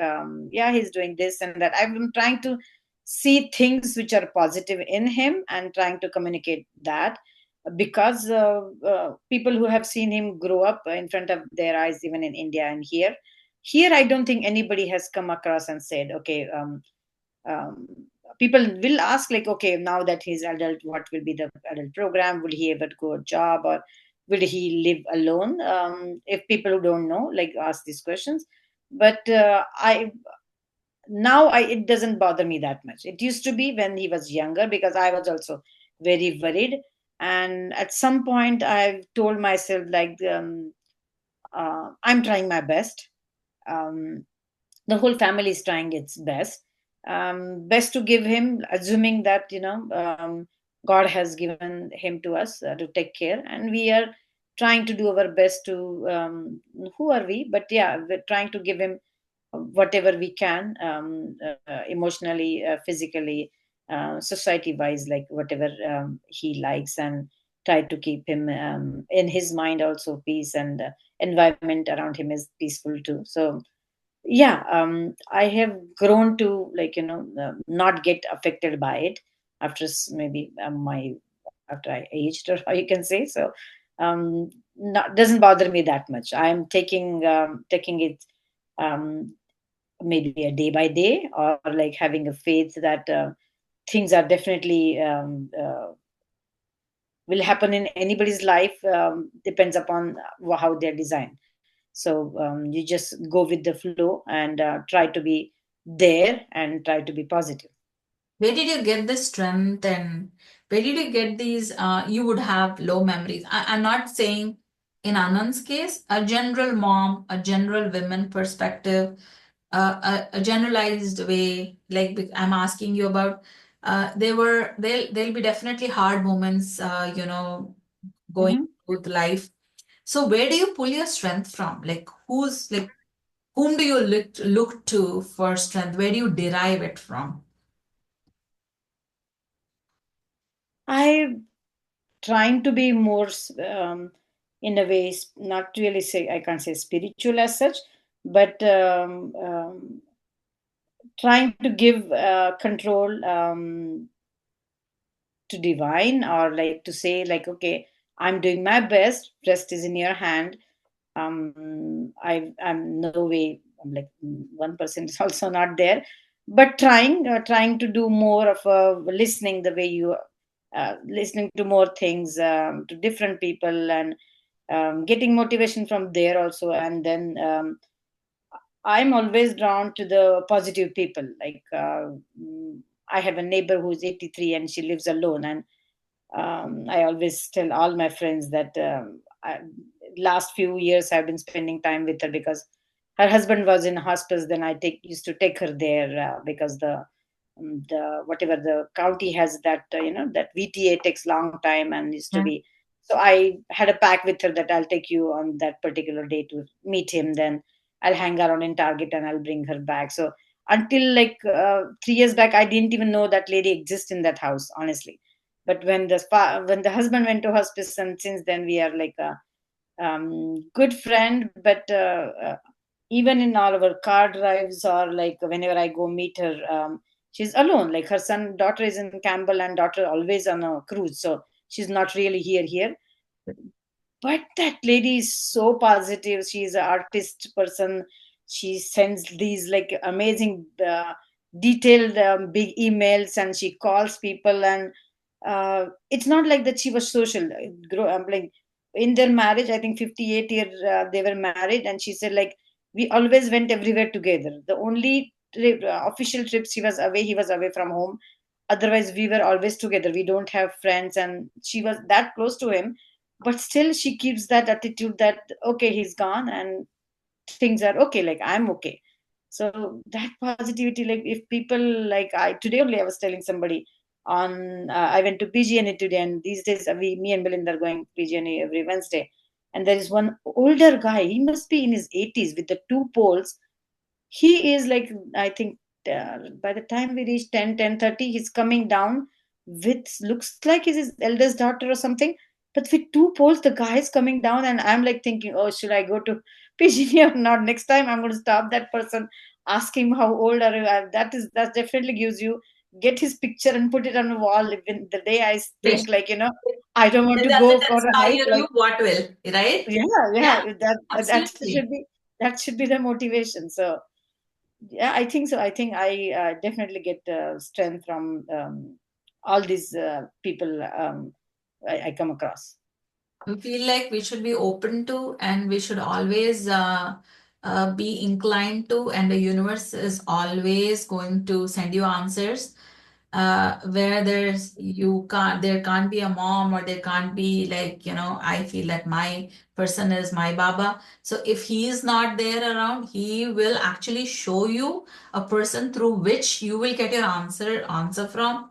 Yeah, he's doing this and that. I'm trying to see things which are positive in him and trying to communicate that, because people who have seen him grow up in front of their eyes, even in India and here I don't think anybody has come across and said, okay, um, people will ask like, okay, now that he's adult, what will be the adult program, will he ever go a job, or will he live alone? If people who don't know like ask these questions. But I now I it doesn't bother me that much. It used to be when he was younger, because I was also very worried. And at some point I've told myself like, I'm trying my best. The whole family is trying its best. Best to give him, assuming that God has given him to us to take care, and we are trying to do our best to, who are we, but yeah, we're trying to give him whatever we can, emotionally, physically, society wise, like whatever he likes, and try to keep him, in his mind also peace, and environment around him is peaceful too. So yeah, I have grown to like, not get affected by it after maybe my after I aged, or how you can say. So not, doesn't bother me that much. I'm taking it, um, maybe a day by day, or like having a faith that things are definitely will happen in anybody's life, depends upon how they're designed. So you just go with the flow, and try to be there and try to be positive. Where did you get this strength, and where did you get these? You would have low memories. I'm not saying in Anand's case, a general mom, a general women perspective, a generalized way. Like I'm asking you about, there'll be definitely hard moments, going Mhm. with life. So where do you pull your strength from? Like whom do you look to for strength? Where do you derive it from? I trying to be more, in a way, not really say, I can't say spiritual as such, but trying to give control to divine, or like to say like, okay, I'm doing my best, rest is in your hand. I'm no way, I'm like, 1% is also not there, but trying to do more of a listening, the way you listening to more things, to different people, and getting motivation from there also. And then I'm always drawn to the positive people, like I have a neighbor who's 83 and she lives alone. And I always tell all my friends that last few years I've been spending time with her, because her husband was in hospice. Then I take used to take her there, because the whatever the county has, that that VTA takes long time and used to Yeah. be. So I had a pact with her that I'll take you on that particular day to meet him. Then I'll hang around in Target and I'll bring her back. So until like 3 years back, I didn't even know that lady exists in that house, honestly. But when the husband went to hospice, and since then we are like a good friend. But even in all our car drives, or like whenever I go meet her, she's alone. Like her son, daughter is in Campbell, and daughter always on a cruise, so she's not really here. But that lady is so positive. She's an artist person. She sends these like amazing, detailed, big emails, and she calls people. And it's not like that she was social. Like in their marriage, I think 58 years they were married, and she said like we always went everywhere together. The only official trips she was away, he was away from home. Otherwise, we were always together. We don't have friends, and she was that close to him, but still she keeps that attitude that okay, he's gone and things are okay, like I'm okay. So that positivity, like if people, like I today only I was telling somebody on I went to PGNA today, and these days me and Melinda are going PGNA every Wednesday, and there is one older guy, he must be in his 80s with the two poles. He is like, I think by the time we reach 10:30, he's coming down with, looks like his eldest daughter or something, but with two poles the guy is coming down, and I'm like thinking, oh, should I go to PGD or not? Next time I'm going to stop that person, ask him how old are you. That definitely gives you, get his picture and put it on the wall. Even the day I Wish. think like, I don't want It to go doesn't for a hike, inspire like you, what will, right? yeah, Yeah, yeah, that should absolutely. be, that should be the motivation. So yeah, I think so. I think I definitely get strength from all these people I come across. I feel like we should be open to, and we should always be inclined to, and the universe is always going to send you answers. Where there can't be a mom, or there can't be, like, I feel that my person is my Baba. So if he is not there around, he will actually show you a person through which you will get your answer from.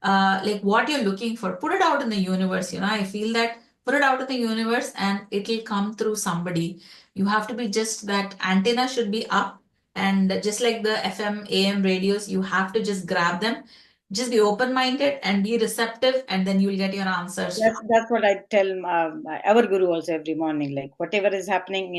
Like what you're looking for, put it out in the universe. I feel that, put it out in the universe and it'll come through somebody. You have to be, just that antenna should be up, and just like the FM AM radios, you have to just grab them, just be open minded and be receptive, and then you'll get your answers from. That's what I tell our guru also every morning. Like whatever is happening,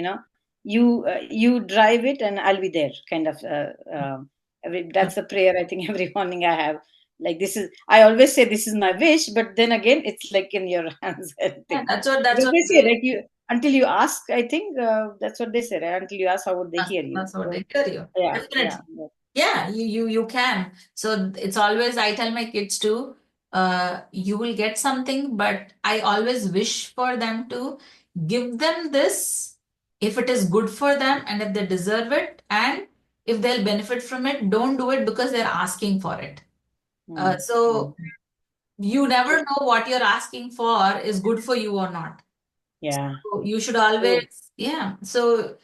you drive it, and I'll be there. Kind of. That's the prayer I think every morning I have. Like this is, I always say this is my wish, but then again, it's like in your hands. I Yeah, think that's because what they say they like you, until you ask. I think that's what they say. Right? Until you ask, how would they hear you? that's what So they tell you. yeah, yeah, Definitely. Yeah, you can. So it's always, I tell my kids too, you will get something, but I always wish for them to give them this if it is good for them and if they deserve it, and if they'll benefit from it. Don't do it because they're asking for it. mm, mm, So you never true. know what you're asking for is good for you or not. Yeah, You should true. always, yeah. So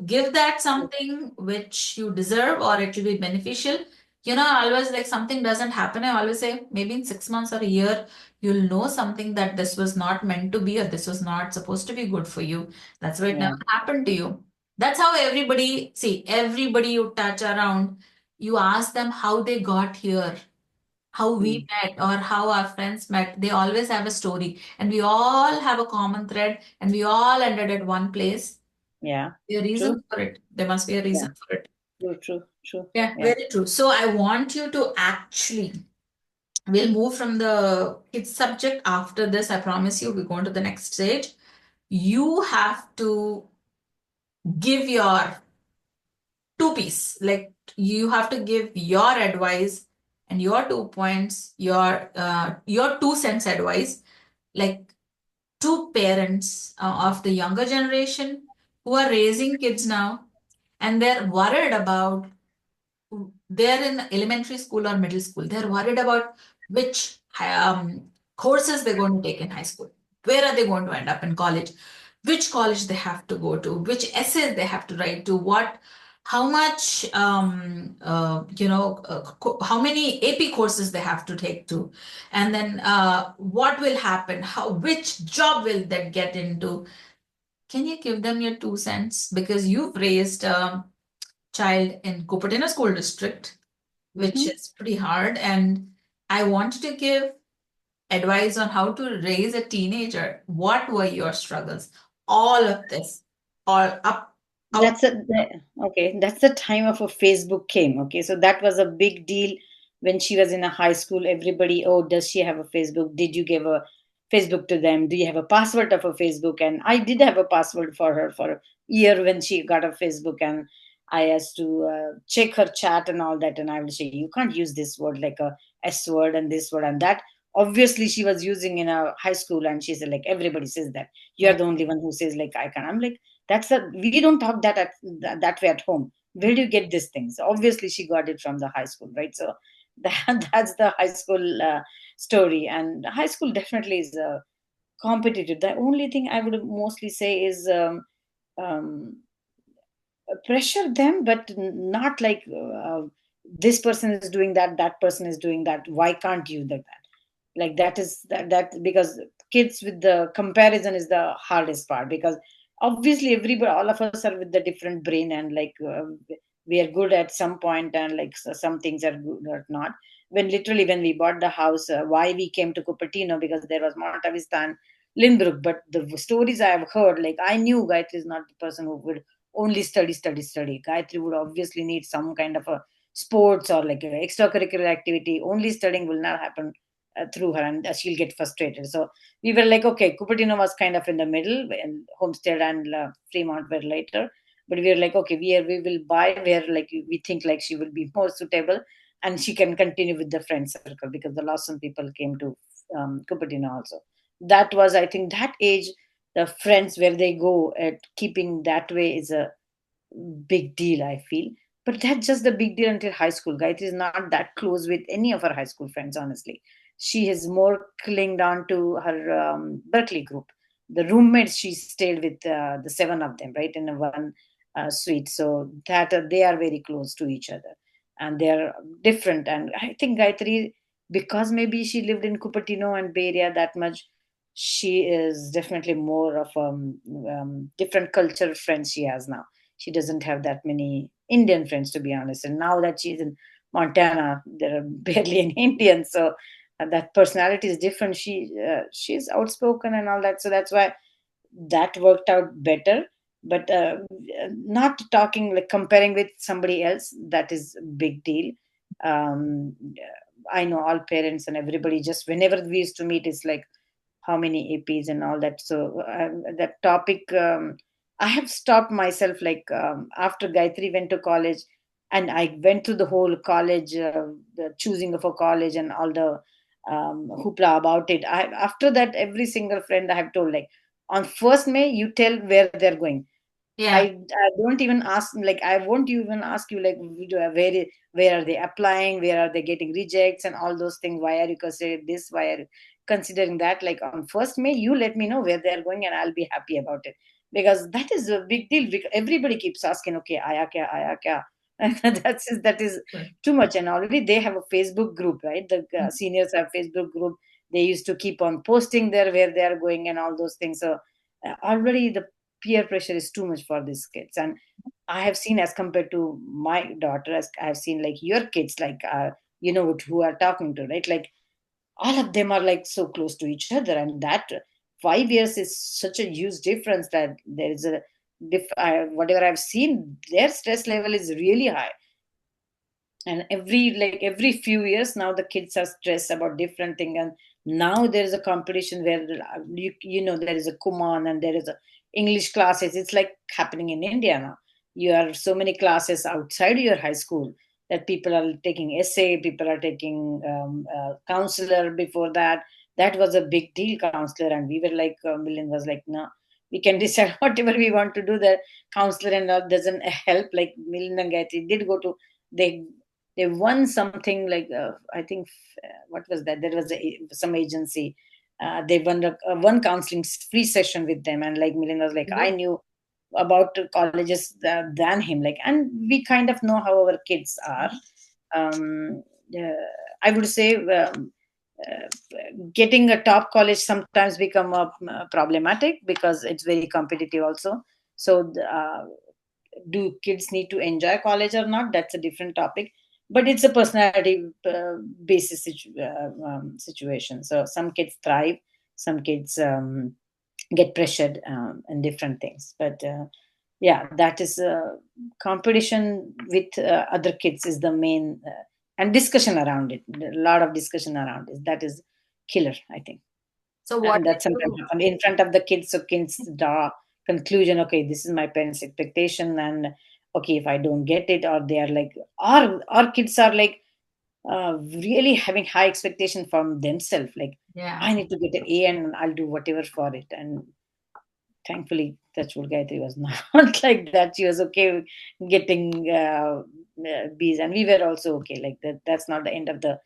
give that something which you deserve, or it will be beneficial. Always, like, something doesn't happen, I always say maybe in 6 months or a year, you'll know something, that this was not meant to be, or this was not supposed to be good for you. That's why it Yeah. never happened to you. That's how everybody, see, everybody you touch around, you ask them how they got here, how we Mm, met, or how our friends met. They always have a story, and we all have a common thread, and we all ended at one place. yeah. A reason True. for it. There must be a Yeah. reason for it. True. True. True. Yeah, Yeah. very true. So I want you to actually, we'll move from the kids subject after this. I promise you, we're going to the next stage. You have to give your two piece, like you have to give your advice and your 2 points, your 2 cents advice, like, to parents of the younger generation who are raising kids now, and they're worried about, they're in elementary school or middle school, they're worried about which courses they're going to take in high school, where are they going to end up in college, which college they have to go to, which essays they have to write to, how much, how many AP courses they have to take to, and then what will happen, which job will they get into. Can you give them your 2 cents? Because you've raised a child in Cupertino School District, which Mm-hmm. is pretty hard. And I wanted to give advice on how to raise a teenager. What were your struggles? All of this, all up, out. Okay. That's the time of a Facebook came. Okay, so that was a big deal when she was in a high school. Everybody, oh, does she have a Facebook? Did you give a Facebook to them? Do you have a password of a Facebook? And I did have a password for her for a year when she got a Facebook, and I has to check her chat and all that. And I will say, you can't use this word like a S word and this word and that. Obviously she was using in a high school, and she said like everybody says that you're Yeah. the only one who says like I can. I'm like, that's the we don't talk that way at home. Where do you get these things? Obviously she got it from the high school, right? So that's the high school story. And high school definitely is competitive. The only thing I would mostly say is um, pressure them, but not like this person is doing that, that person is doing that, why can't you do that? Like that is that because kids with the comparison is the hardest part, because obviously everybody, all of us are with the different brain, and like we are good at some point, and like some things are good or not. When literally when we bought the house, why we came to Cupertino, because there was Monta Vista and Lindbrook. But the stories I have heard, like I knew Gayatri is not the person who would only study. Gayatri would obviously need some kind of a sports or like a extracurricular activity. Only studying will not happen through her, and she'll get frustrated. So we were like, okay, Cupertino was kind of in the middle, and Homestead and Fremont were later. But we were like, okay, we will buy where like we think like she will be more suitable, and she can continue with the friend circle, because the Lawson people came to Cupertino also. That was, I think, that age, the friends where they go at keeping that way is a big deal, I feel. But that's just the big deal until high school. Gayatri is not that close with any of her high school friends, honestly. She is more clinged on to her Berkeley group. The roommates she stayed with, the seven of them, right, in a one suite. So that they are very close to each other, and they are different. And I think Gayatri, because maybe she lived in Cupertino and Bay Area that much, she is definitely more of different cultural friends she has now. She doesn't have that many Indian friends, to be honest. And now that she's in Montana, there are barely any Indians. So that personality is different. She's outspoken and all that. So that's why that worked out better. But not talking like comparing with somebody else, that is a big deal. Um, I know all parents and everybody, just whenever we used to meet, it's like how many APs and all that. So that topic, I have stopped myself. Like after Gayatri went to college, and I went through the whole college, the choosing of a college and all the hoopla about it. After that, every single friend I have told, like on 1st May, you tell where they're going. Yeah. I don't even ask, like I won't even ask you like where are they applying, where are they getting rejects and all those things, why are you considering this, why are you considering that. Like on 1st May, you let me know where they're going, and I'll be happy about it, because that is a big deal, because everybody keeps asking, okay, aya kya. And that is Good. too much. And already they have a Facebook group, right? The seniors have Facebook group. They used to keep on posting there where they are going and all those things. So already the peer pressure is too much for these kids. And I have seen, as compared to my daughter, as I have seen like your kids, like who are talking to, right? Like all of them are like so close to each other, and that 5 years is such a huge difference, that there is a whatever I've seen, their stress level is really high. And every few years now, the kids are stressed about different thing. And now there is a competition where there is a Kuman, and there is a English classes. It's like happening in India now. You have so many classes outside your high school, that people are taking essay, people are taking counselor. Before that, that was a big deal, counselor. And we were like, Milind was like, no, we can decide whatever we want to do. The counselor and all doesn't help. Like Milind and Gayatri did go to, they they won something like, I think, what was that, there was some agency, they won one counseling free session with them. And like Milind was like, I Good. knew about colleges than him. Like, and we kind of know how our kids are. um, uh, I would say uh, getting a top college sometimes become problematic, because it's very competitive also. So do kids need to enjoy college or not, that's a different topic. But it's a personality basis situation. So some kids thrive, some kids get pressured in different things. But yeah, that is competition with other kids is the main, and discussion around it, a lot of discussion around it, that is killer, I think. So what And did that sometimes you? happen in front of the kids, so kids draw conclusion, okay, this is my parents expectation, and okay, if I don't get it, or they are like, our kids are like, really having high expectation from themselves. Like, Yeah. I need to get an A and I'll do whatever for it. And thankfully, Touchwood Gayatri was not like that. She was okay with getting B's, and we were also okay. Like that. That's not the end of the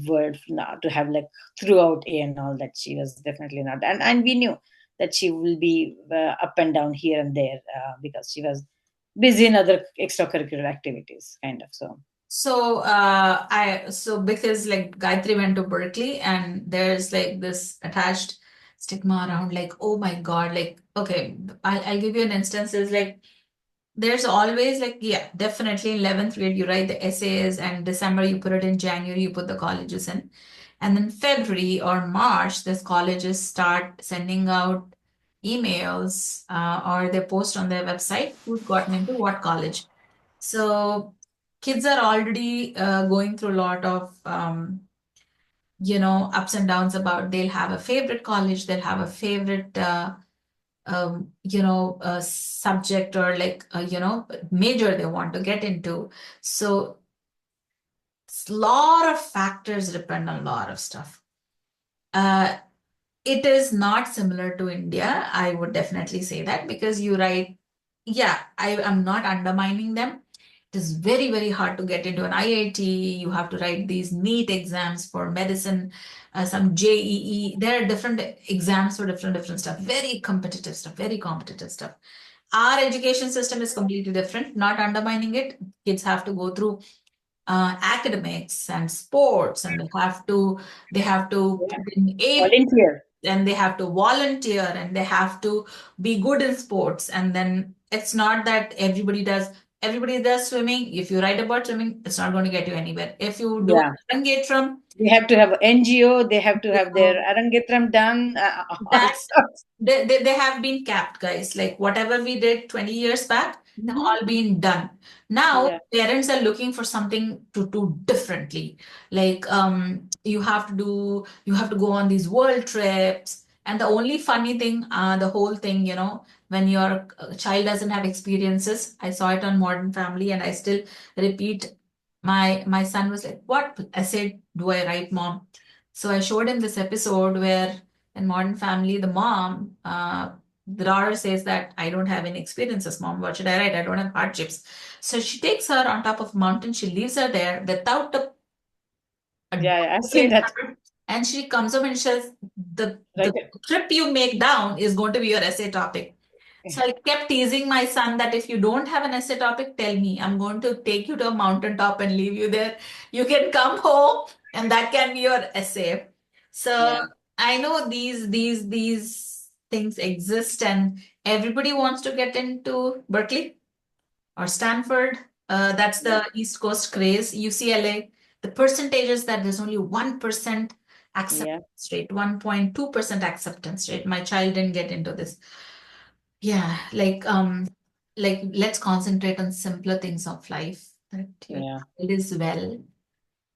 world now to have like throughout A and all that. She was definitely not, and we knew that she will be up and down here and there because she was busy in other extracurricular activities, kind of. So So because like Gayatri went to Berkeley and there's like this attached stigma around like, oh my God, like, okay, I'll give you an instance is like there's always like, yeah, definitely in 11th grade you write the essays and December you put it in January, you put the colleges in. And then February or March, these colleges start sending out emails or they post on their website who's gotten into what college. So kids are already going through a lot of ups and downs about they'll have a favorite college, they'll have a favorite subject or like major they want to get into. So a lot of factors depend on a lot of stuff. Uh, it is not similar to India. I would definitely say that because you write, yeah, I am not undermining them. It is very, very hard to get into an IIT. You have to write these NEET exams for medicine, some JEE. There are different exams for different stuff. Very competitive stuff, very competitive stuff. Our education system is completely different, not undermining it. Kids have to go through academics and sports, and they have to yeah, put in A volunteer. and they have to volunteer and they have to be good in sports. And then it's not that everybody does swimming. If you write about swimming, it's not going to get you anywhere. If you do Yeah, Arangetram, they have to have NGO. They have to you have their know, arangetram done. All that sorts. they have been capped, guys. Like whatever we did 20 years back, they've Mhm. all been done. Now Yeah, parents are looking for something to do differently. Like you have to go on these world trips. And the only funny thing, the whole thing, when your child doesn't have experiences, I saw it on Modern Family and I still repeat. My son was like, "What essay do I write, mom?" So I showed him this episode where in Modern Family, the daughter says that I don't have any experiences, mom. What should I write? I don't have hardships. So she takes her on top of a mountain. She leaves her there without a yeah, yeah. I've seen with that. her, and she comes up and says, the Right. trip you make down is going to be your essay topic. So I kept teasing my son that if you don't have an essay topic, tell me. I'm going to take you to a mountaintop and leave you there. You can come home and that can be your essay. So Yeah, I know these things exist and everybody wants to get into Berkeley or Stanford. That's yeah, the East Coast craze. UCLA, the percentage is that there's only 1% yeah, acceptance rate, 1.2% acceptance rate. My child didn't get into this. Yeah, like let's concentrate on simpler things of life. That your yeah. child is well,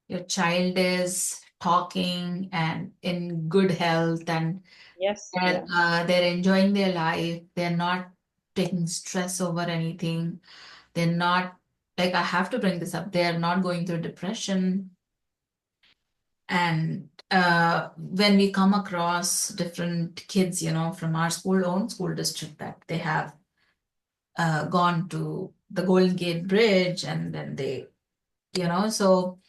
your child is talking and in good health, Yes, and yeah, they're enjoying their life. They're not taking stress over anything. They're not like I have to bring this up. They're not going through depression. And when we come across different kids, from our own school district that they have gone to the Golden Gate Bridge and then so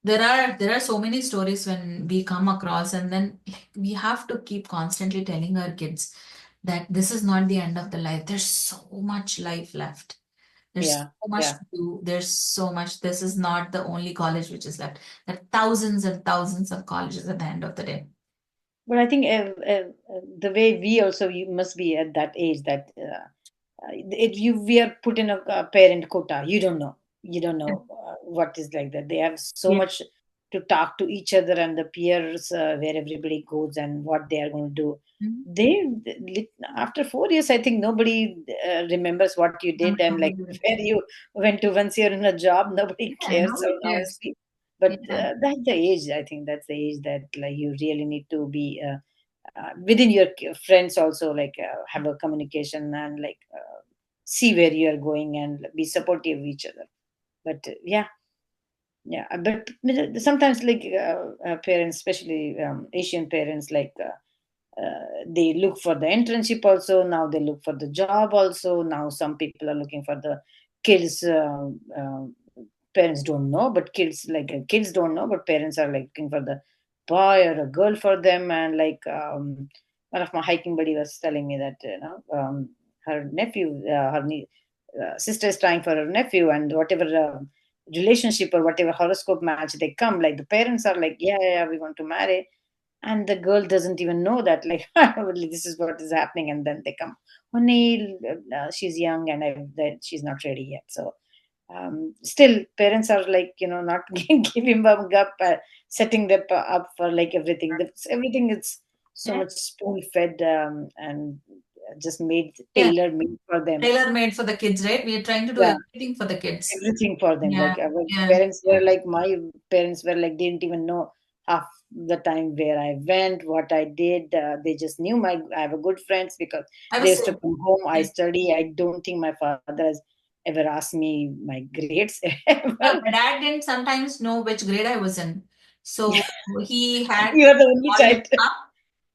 there are so many stories when we come across and then like, we have to keep constantly telling our kids that this is not the end of the life. There's so much life left. There's yeah, so much yeah. to do. There's so much. This is not the only college which is left. There are thousands and thousands of colleges at the end of the day. But I think the way we also you must be at that age that it you we are put in a parent quota. You don't know what is like that. They have so Yeah. much to talk to each other and the peers where everybody goes and what they are going to do. Mhm. After 4 years, I think nobody remembers what you did and like where you went to once you're in a job. Nobody Yeah, cares, so nobody cares. honestly. But Yeah. that's the age. I think that's the age that like you really need to be within your friends also like have a communication and like see where you are going and be supportive of each other. But yeah, Yeah, but sometimes like parents, especially Asian parents, like they look for the internship also. Now they look for the job also. Now some people are looking for the kids. Parents don't know, but kids don't know, but parents are like looking for the boy or a girl for them. And like one of my hiking buddy was telling me that her nephew, sister is trying for her nephew, and whatever relationship or whatever horoscope match they come, like the parents are like, yeah, yeah, yeah, we want to marry, and the girl doesn't even know that like this is what is happening, and then they come, oh Neil, she's young and that she's not ready yet. So still parents are like not giving up, setting them up for like everything. Everything is so Yeah. much spoon fed, and just made Yeah. tailor made for them. Tailor made for the kids, right? We are trying to do Yeah, everything for the kids. everything for them. Yeah. Like our Yeah. parents were like, my parents were like, didn't even know half the time where I went, what I did. They just knew I have a good friends because I they was used to saying. come home. I Yeah. study. I don't think my father has ever asked me my grades Yeah, ever. my dad didn't sometimes know which grade I was in. So he had You are the only called me child. up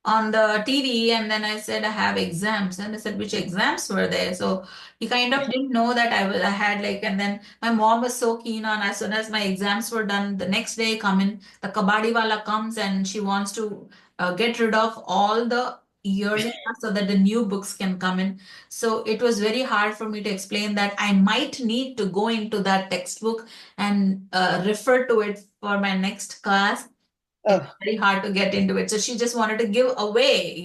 on the TV, and then I said I have exams, and I said which exams were there. So he kind of didn't know that I had like, and then my mom was so keen on, as soon as my exams were done, the next day come in, the kabadi wala comes and she wants to get rid of all the yearly stuff so that the new books can come in. So it was very hard for me to explain that I might need to go into that textbook and refer to it for my next class. It's Oh, very hard to get into it. So she just wanted to give away.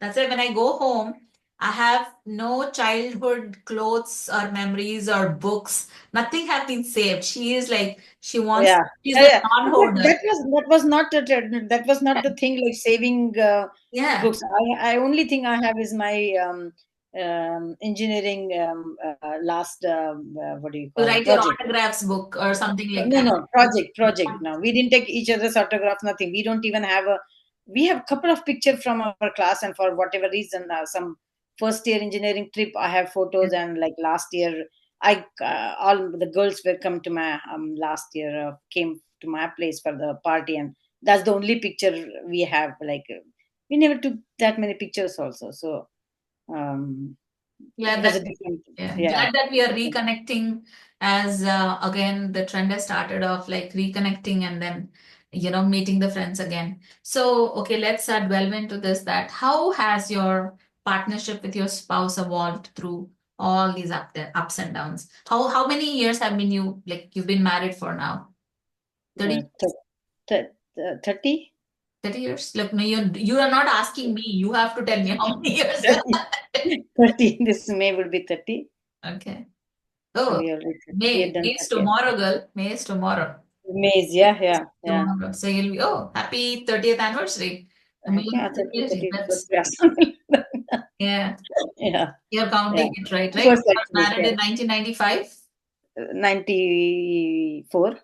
That's why when I go home, I have no childhood clothes or memories or books. Nothing have been saved. She is like, yeah, she's yeah, the yeah. But non-holder. that was not that was not the thing, like saving Yeah. books. I only thing I have is my engineering last what do you To call it, write your project. autographs book or something like No, that. no, project. Now we didn't take each other's autographs. Nothing. We don't even have a. We have a couple of pictures from our class, and for whatever reason, some first year engineering trip, I have photos, and like last year, I all the girls were come to my last year came to my place for the party, and that's the only picture we have. Like we never took that many pictures, also. So um, it Glad was a that different. Yeah, Yeah. glad that we are reconnecting, as again the trend has started off like reconnecting and then meeting the friends again. So okay, let's delve into this, that how has your partnership with your spouse evolved through all these ups and downs? How many years have been you've been married for now? 30 Uh, th- 30. 30 years? Look, no, you are not asking me. You have to tell me how many years. 30. This May will be 30. Okay. So Oh, we are May done is 30. tomorrow, girl. May is tomorrow. Maze, yeah, yeah, yeah. Tomorrow. So you'll be, oh, happy 30th anniversary. Yeah, Amazing. 30, Crazy. 30, That's, yeah, something like that. yeah, Yeah, you're yeah. counting it right, It right? was You got actually married in 1995, 94.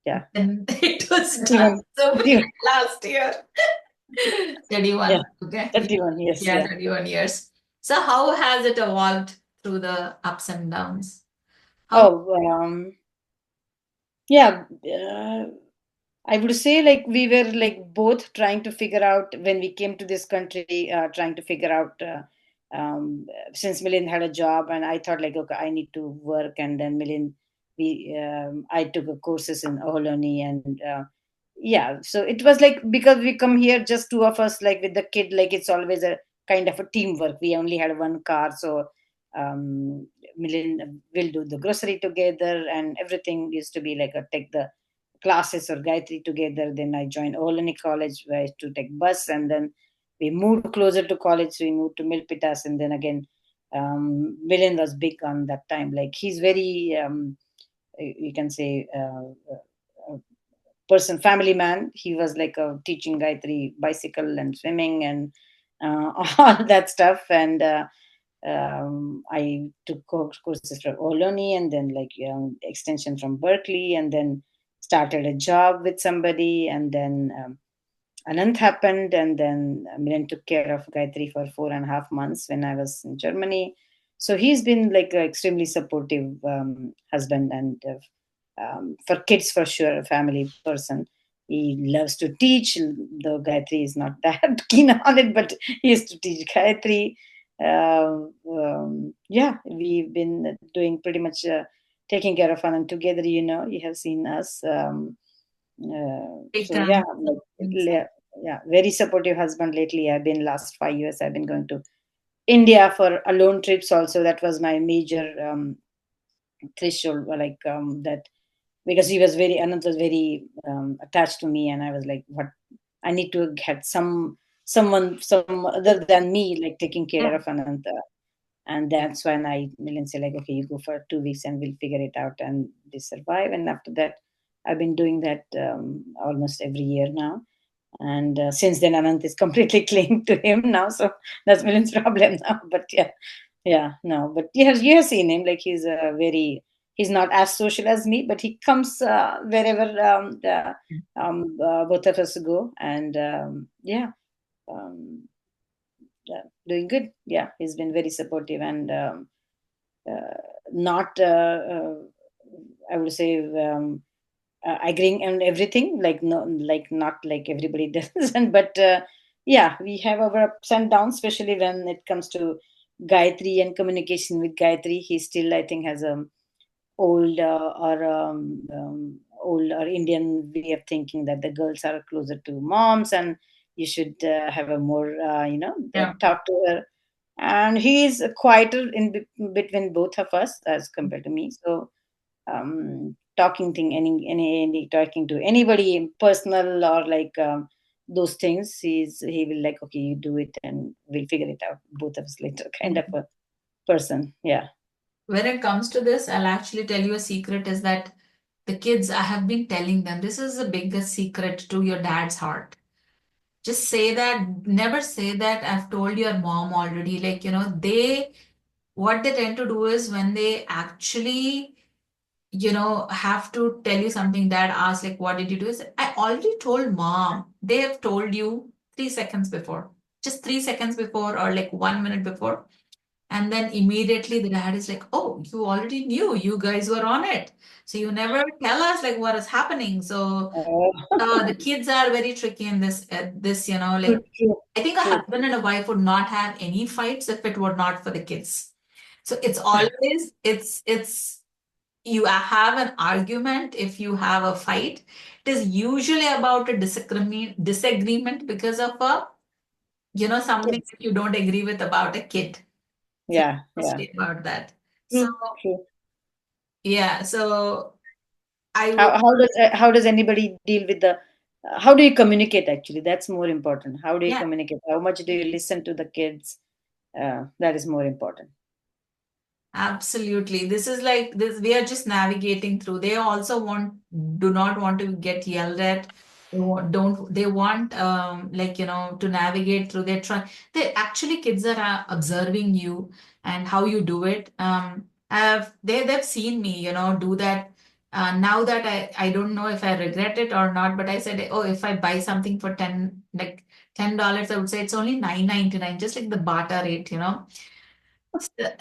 Yeah, and it was done. 31. So we 31. met last year. Yeah, 31. Okay. 31. Yes, Yeah, yeah. 31 years. So how has it evolved through the ups and downs? How Oh, yeah. I would say like we were like both trying to figure out when we came to this country, trying to figure out since Milind had a job, and I thought like, okay, I need to work, and then Milind, I took a courses in Oholoni, and yeah, so it was like because we come here just two of us, like with the kid, like it's always a kind of a teamwork. We only had one car, so Milind will do the grocery together, and everything used to be like a take the classes or Gayatri together. Then I joined Olani College where I used to take bus, and then we moved closer to college. So we moved to Milpitas, and then again, Milan was big on that time. Like he's very, you can say, person, family man. He was like teaching Gayatri bicycle and swimming and all that stuff. And I took courses from Oloni, and then like extension from Berkeley, and then started a job with somebody, and then Anant happened, and then Miran took care of Gayatri for 4.5 months when I was in Germany. So he's been like an extremely supportive husband, and for kids for sure, a family person. He loves to teach, though Gayatri is not that keen on it, but he used to teach Gayatri. Yeah, we've been doing pretty much taking care of Anand together. You have seen us. Big So yeah, time. yeah, very supportive husband lately. I've been last 5 years. I've been going to India for alone trips. Also, that was my major threshold, like that, because he was very Anand was very attached to me, and I was like, what, I need to get some other than me, like taking care Yeah. of Anand. And that's when I Milind said, like, okay, you go for 2 weeks and we'll figure it out, and they survive. And after that, I've been doing that almost every year now. And since then, Anand is completely clinging to him now, so that's Milind's problem now. But yeah, yeah, no, but you have seen him, like he's not as social as me, but he comes wherever both of us go. And yeah, um, yeah, doing good. Yeah, he's been very supportive, and uh, not I would say agreeing on everything, like no, like not like everybody does. And but yeah, we have our ups and downs, especially when it comes to Gayatri and communication with Gayatri. He still, I think, has a old or Indian way of thinking that the girls are closer to moms, and you should have a more Yeah. talk to her. And he is quieter in between both of us as compared to me. So talking thing any talking to anybody personal, or like those things, he will like, okay, you do it and we'll figure it out both of us later, kind of a person. Yeah. When it comes to this, I'll actually tell you a secret is that the kids, I have been telling them, this is the biggest secret to your dad's heart. Just say that, never say that I've told your mom already. Like, what they tend to do is when they actually, have to tell you something, dad asks, like, what did you do? Is I already told mom. They have told you 3 seconds before, just 3 seconds before, or like 1 minute before. And then immediately the dad is like, oh, you already knew, you guys were on it. So you never tell us like what is happening. So Oh, the kids are very tricky in this, true, like true, I think a true. husband and a wife would not have any fights if it were not for the kids. So it's always, it's you have an argument if you have a fight. It is usually about a disagreement because of something Kids. that you don't agree with about a kid. So Yeah, yeah. mostly about that. So True, true. yeah, so I would How does anybody deal with the how do you communicate? Actually, that's more important. How do you yeah. communicate? How much do you listen to the kids? That is more important. Absolutely. This is like this, we are just navigating through. They also do not want to get yelled at. They want, like, to navigate through. They actually, kids are observing you and how you do it. They've seen me, do that. Now that I don't know if I regret it or not, but I said, oh, if I buy something for $10, I would say it's only 9.99, just like the barter rate.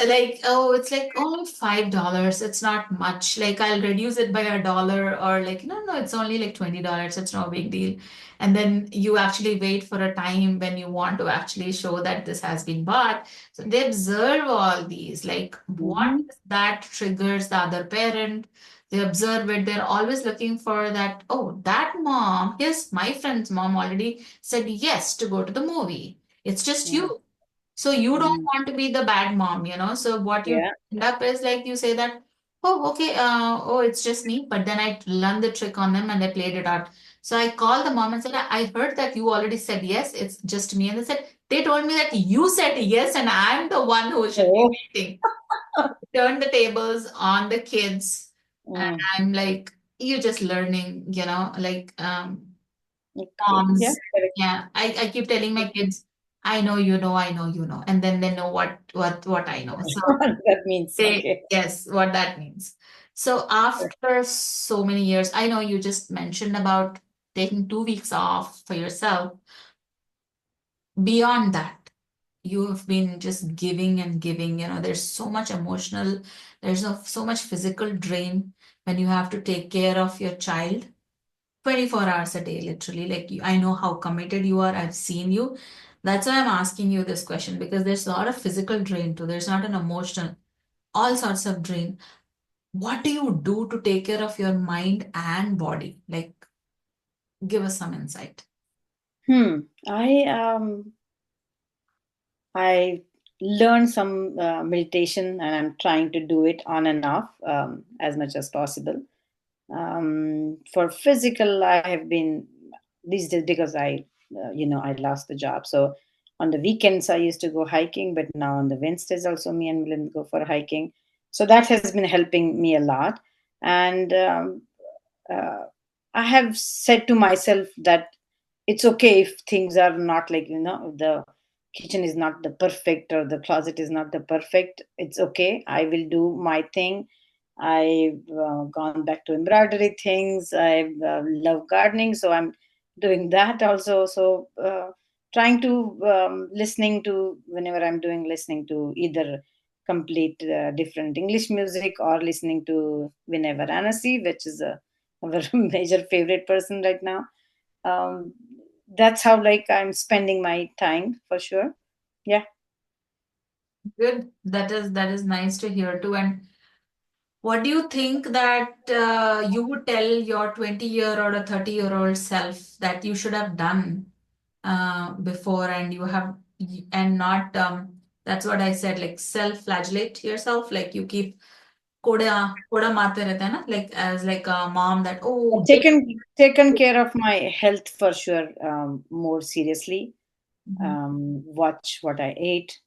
Like, oh, it's like only $5. It's not much. Like, I'll reduce it by $1, or like, no, no, it's only like $20. It's no big deal. And then you actually wait for a time when you want to actually show that this has been bought. So they observe all these, like what Mhm. is that triggers the other parent. They observe it. They're always looking for that. Oh, that mom, yes, my friend's mom already said yes to go to the movie. It's just Yeah. you. So you don't Mhm. want to be the bad mom. So what you Yeah. end up is like you say that, oh, okay, oh, it's just me. But then I learned the trick on them and I played it out. So I called the mom and said, I heard that you already said yes, it's just me. And they said, they told me that you said yes and I'm the one who should be Oh. waiting. Turn the tables on the kids. And Mm. I'm like, you're just learning, like Okay. Yeah. moms. Correct. Yeah, I keep telling my kids, I know you know, I know you know, and then they know what I know. So That means they okay. yes, what that means. So after so many years, I know you just mentioned about taking 2 weeks off for yourself. Beyond that, you have been just giving and giving. There's so much emotional, there's so much physical drain when you have to take care of your child 24 hours a day, literally. Like, I know how committed you are. I've seen you. That's why I'm asking you this question, because there's a lot of physical drain too. There's not an emotional, all sorts of drain. What do you do to take care of your mind and body? Like, give us some insight. Hmm. I learned some meditation, and I'm trying to do it on and off as much as possible. For physical, I have been these days because I lost the job. So on the weekends, I used to go hiking, but now on the Wednesdays, also me and William go for hiking. So that has been helping me a lot. And uh, I have said to myself that it's okay if things are not like, the kitchen is not the perfect or the closet is not the perfect. It's okay. I will do my thing. I've gone back to embroidery things. I love gardening, so I'm doing that also. So trying to listening to whenever I'm doing listening to either complete different English music or listening to whenever Anasi, which is our major favorite person right now. um, that's how like I'm spending my time for sure. Yeah. Good. That is nice to hear too. And what do you think that you would tell your 20-year or a 30-year-old self that you should have done before, and you have, and not, that's what I said, like self-flagellate yourself, like you keep koda maarte rehte hai na, like as like a mom that, I've oh, taken care of my health for sure, more seriously. Mhm. Watch what I ate,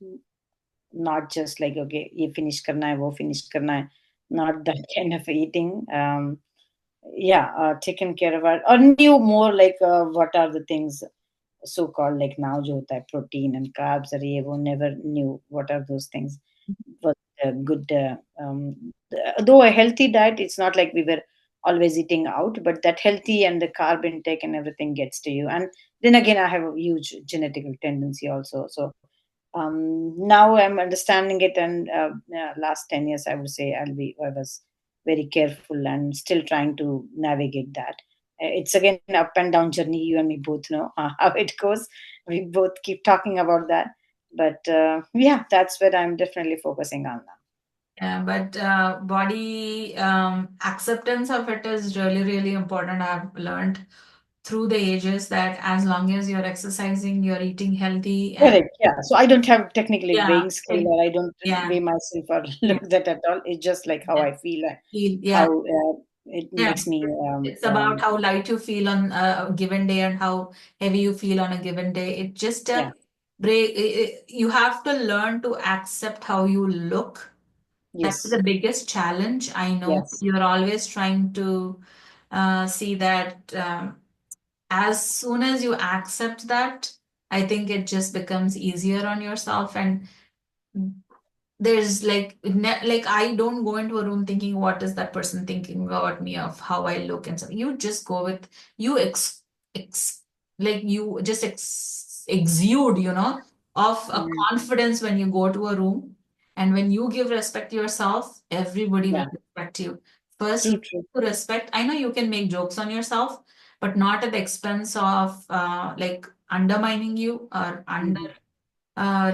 not just like okay ye finish karna hai wo finish karna hai, not that kind of eating. Yeah, taken care of it or knew more like what are the things so called like now jo hota hai protein and carbs, or ye wo never knew what are those things. Was a good though a healthy diet, it's not like we were always eating out, but that healthy and the carb intake and everything gets to you. And then again, I have a huge genetical tendency also. So now I'm understanding it, and last 10 years I would say I was very careful and still trying to navigate that. It's again up and down journey. You and me both know how it goes. We both keep talking about that, but yeah, that's what I'm definitely focusing on now. yeah, but body acceptance of it is really, really important. I've learned through the ages that as long as you're exercising, you're eating healthy, and Correct. Yeah. So I don't have technically yeah, weighing scale, or I don't yeah, weigh myself or yeah, look that at all. It's just like how yeah, I feel, yeah. how it Yeah, makes me. it's about how light you feel on a given day and how heavy you feel on a given day. It just Yeah. you have to learn to accept how you look. That's Yes. the biggest challenge. I know Yes. you're always trying to see that as soon as you accept that, I think it just becomes easier on yourself. And there's like like I don't go into a room thinking what is that person thinking about me of how I look and stuff. You just go with you like you just exude, of a Mm. confidence when you go to a room, and when you give respect to yourself, everybody will Yeah. respect you. First, you True. True. have to respect. I know you can make jokes on yourself, but not at the expense of like undermining you or Mhm.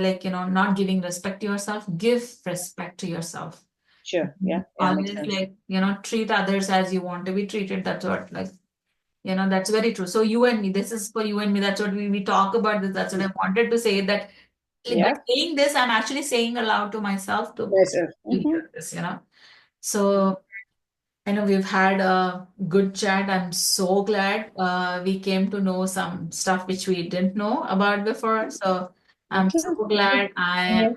like not giving respect to yourself. Give respect to yourself. Sure. Yeah. Yeah. Makes Always, sense. like, treat others as you want to be treated. That's what, like, that's very true. So you and me, this is for you and me. That's what we talk about this. That's what I wanted to say, that like, by Yeah. saying this, I'm actually saying aloud to myself to Myself. hear this. So I know we've had a good chat. I'm so glad we came to know some stuff which we didn't know about before. So Me I'm too. so glad I am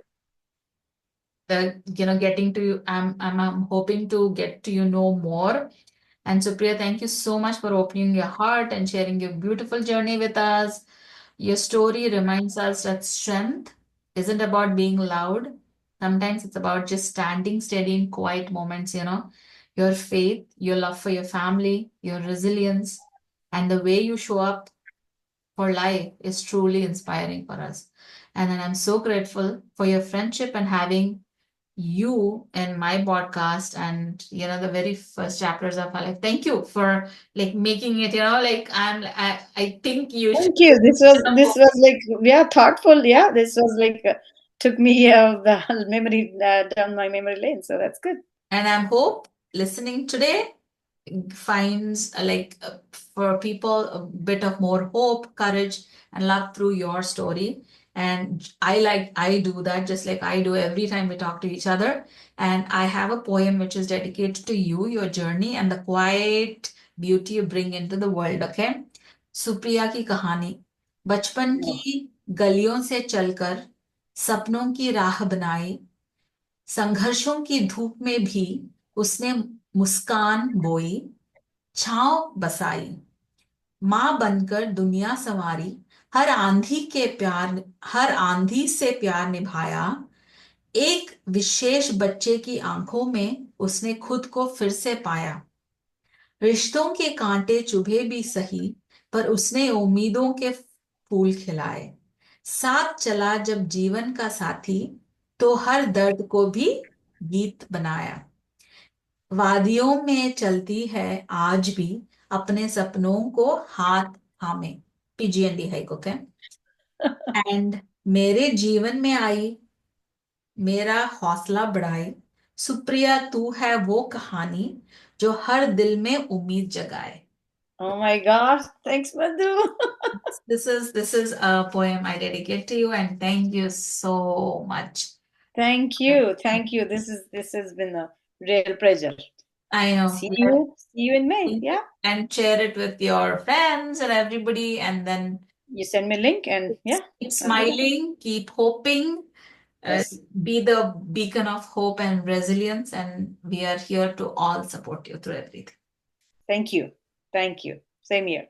Yeah. getting to you. I'm hoping to get to know more. And Supriya, thank you so much for opening your heart and sharing your beautiful journey with us. Your story reminds us that strength isn't about being loud. Sometimes it's about just standing steady in quiet moments. Your faith, your love for your family, your resilience, and the way you show up for life is truly inspiring for us. And then I'm so grateful for your friendship and having you in my podcast and the very first chapters of my life. Thank you for like making it, like I think you should Thank you. This was like, yeah, thoughtful. Yeah, this was like took me the memory down my memory lane. So that's good. and I hope listening today finds for people a bit of more hope, courage, and love through your story. And I do that just like I do every time we talk to each other. And I have a poem which is dedicated to you, your journey, and the quiet beauty you bring into the world. Okay, Supriya की कहानी बचपन Yeah. की गलियों से चलकर सपनों की राह बनाई संघर्षों की धूप में भी उसने मुस्कान बोई छांव बसाई माँ बनकर दुनिया संवारी हर आंधी से प्यार निभाया एक विशेष बच्चे की आंखों में उसने खुद को फिर से पाया रिश्तों के कांटे चुभे भी सही पर उसने उम्मीदों के फूल खिलाए साथ चला जब जीवन का साथी तो हर दर्द को भी गीत बनाया वादियों में चलती है आज भी अपने सपनों को हाथ थामे पीजीएनडी है को क्या एंड मेरे जीवन में आई मेरा हौसला बढ़ाई सुप्रिया तू है वो कहानी जो हर दिल में उम्मीद जगाए Oh my gosh. Thanks, Madhu. this is a poem I dedicate to you and thank you so much. Thank you. Thank you. This has been a real pleasure. I know. See you. See you in May. Thank you. Yeah. And share it with your friends and everybody and then You send me a link and yeah, keep I'll do that. smiling, keep hoping, Yes. be the beacon of hope and resilience, and we are here to all support you through everything. Thank you. Thank you. Same here.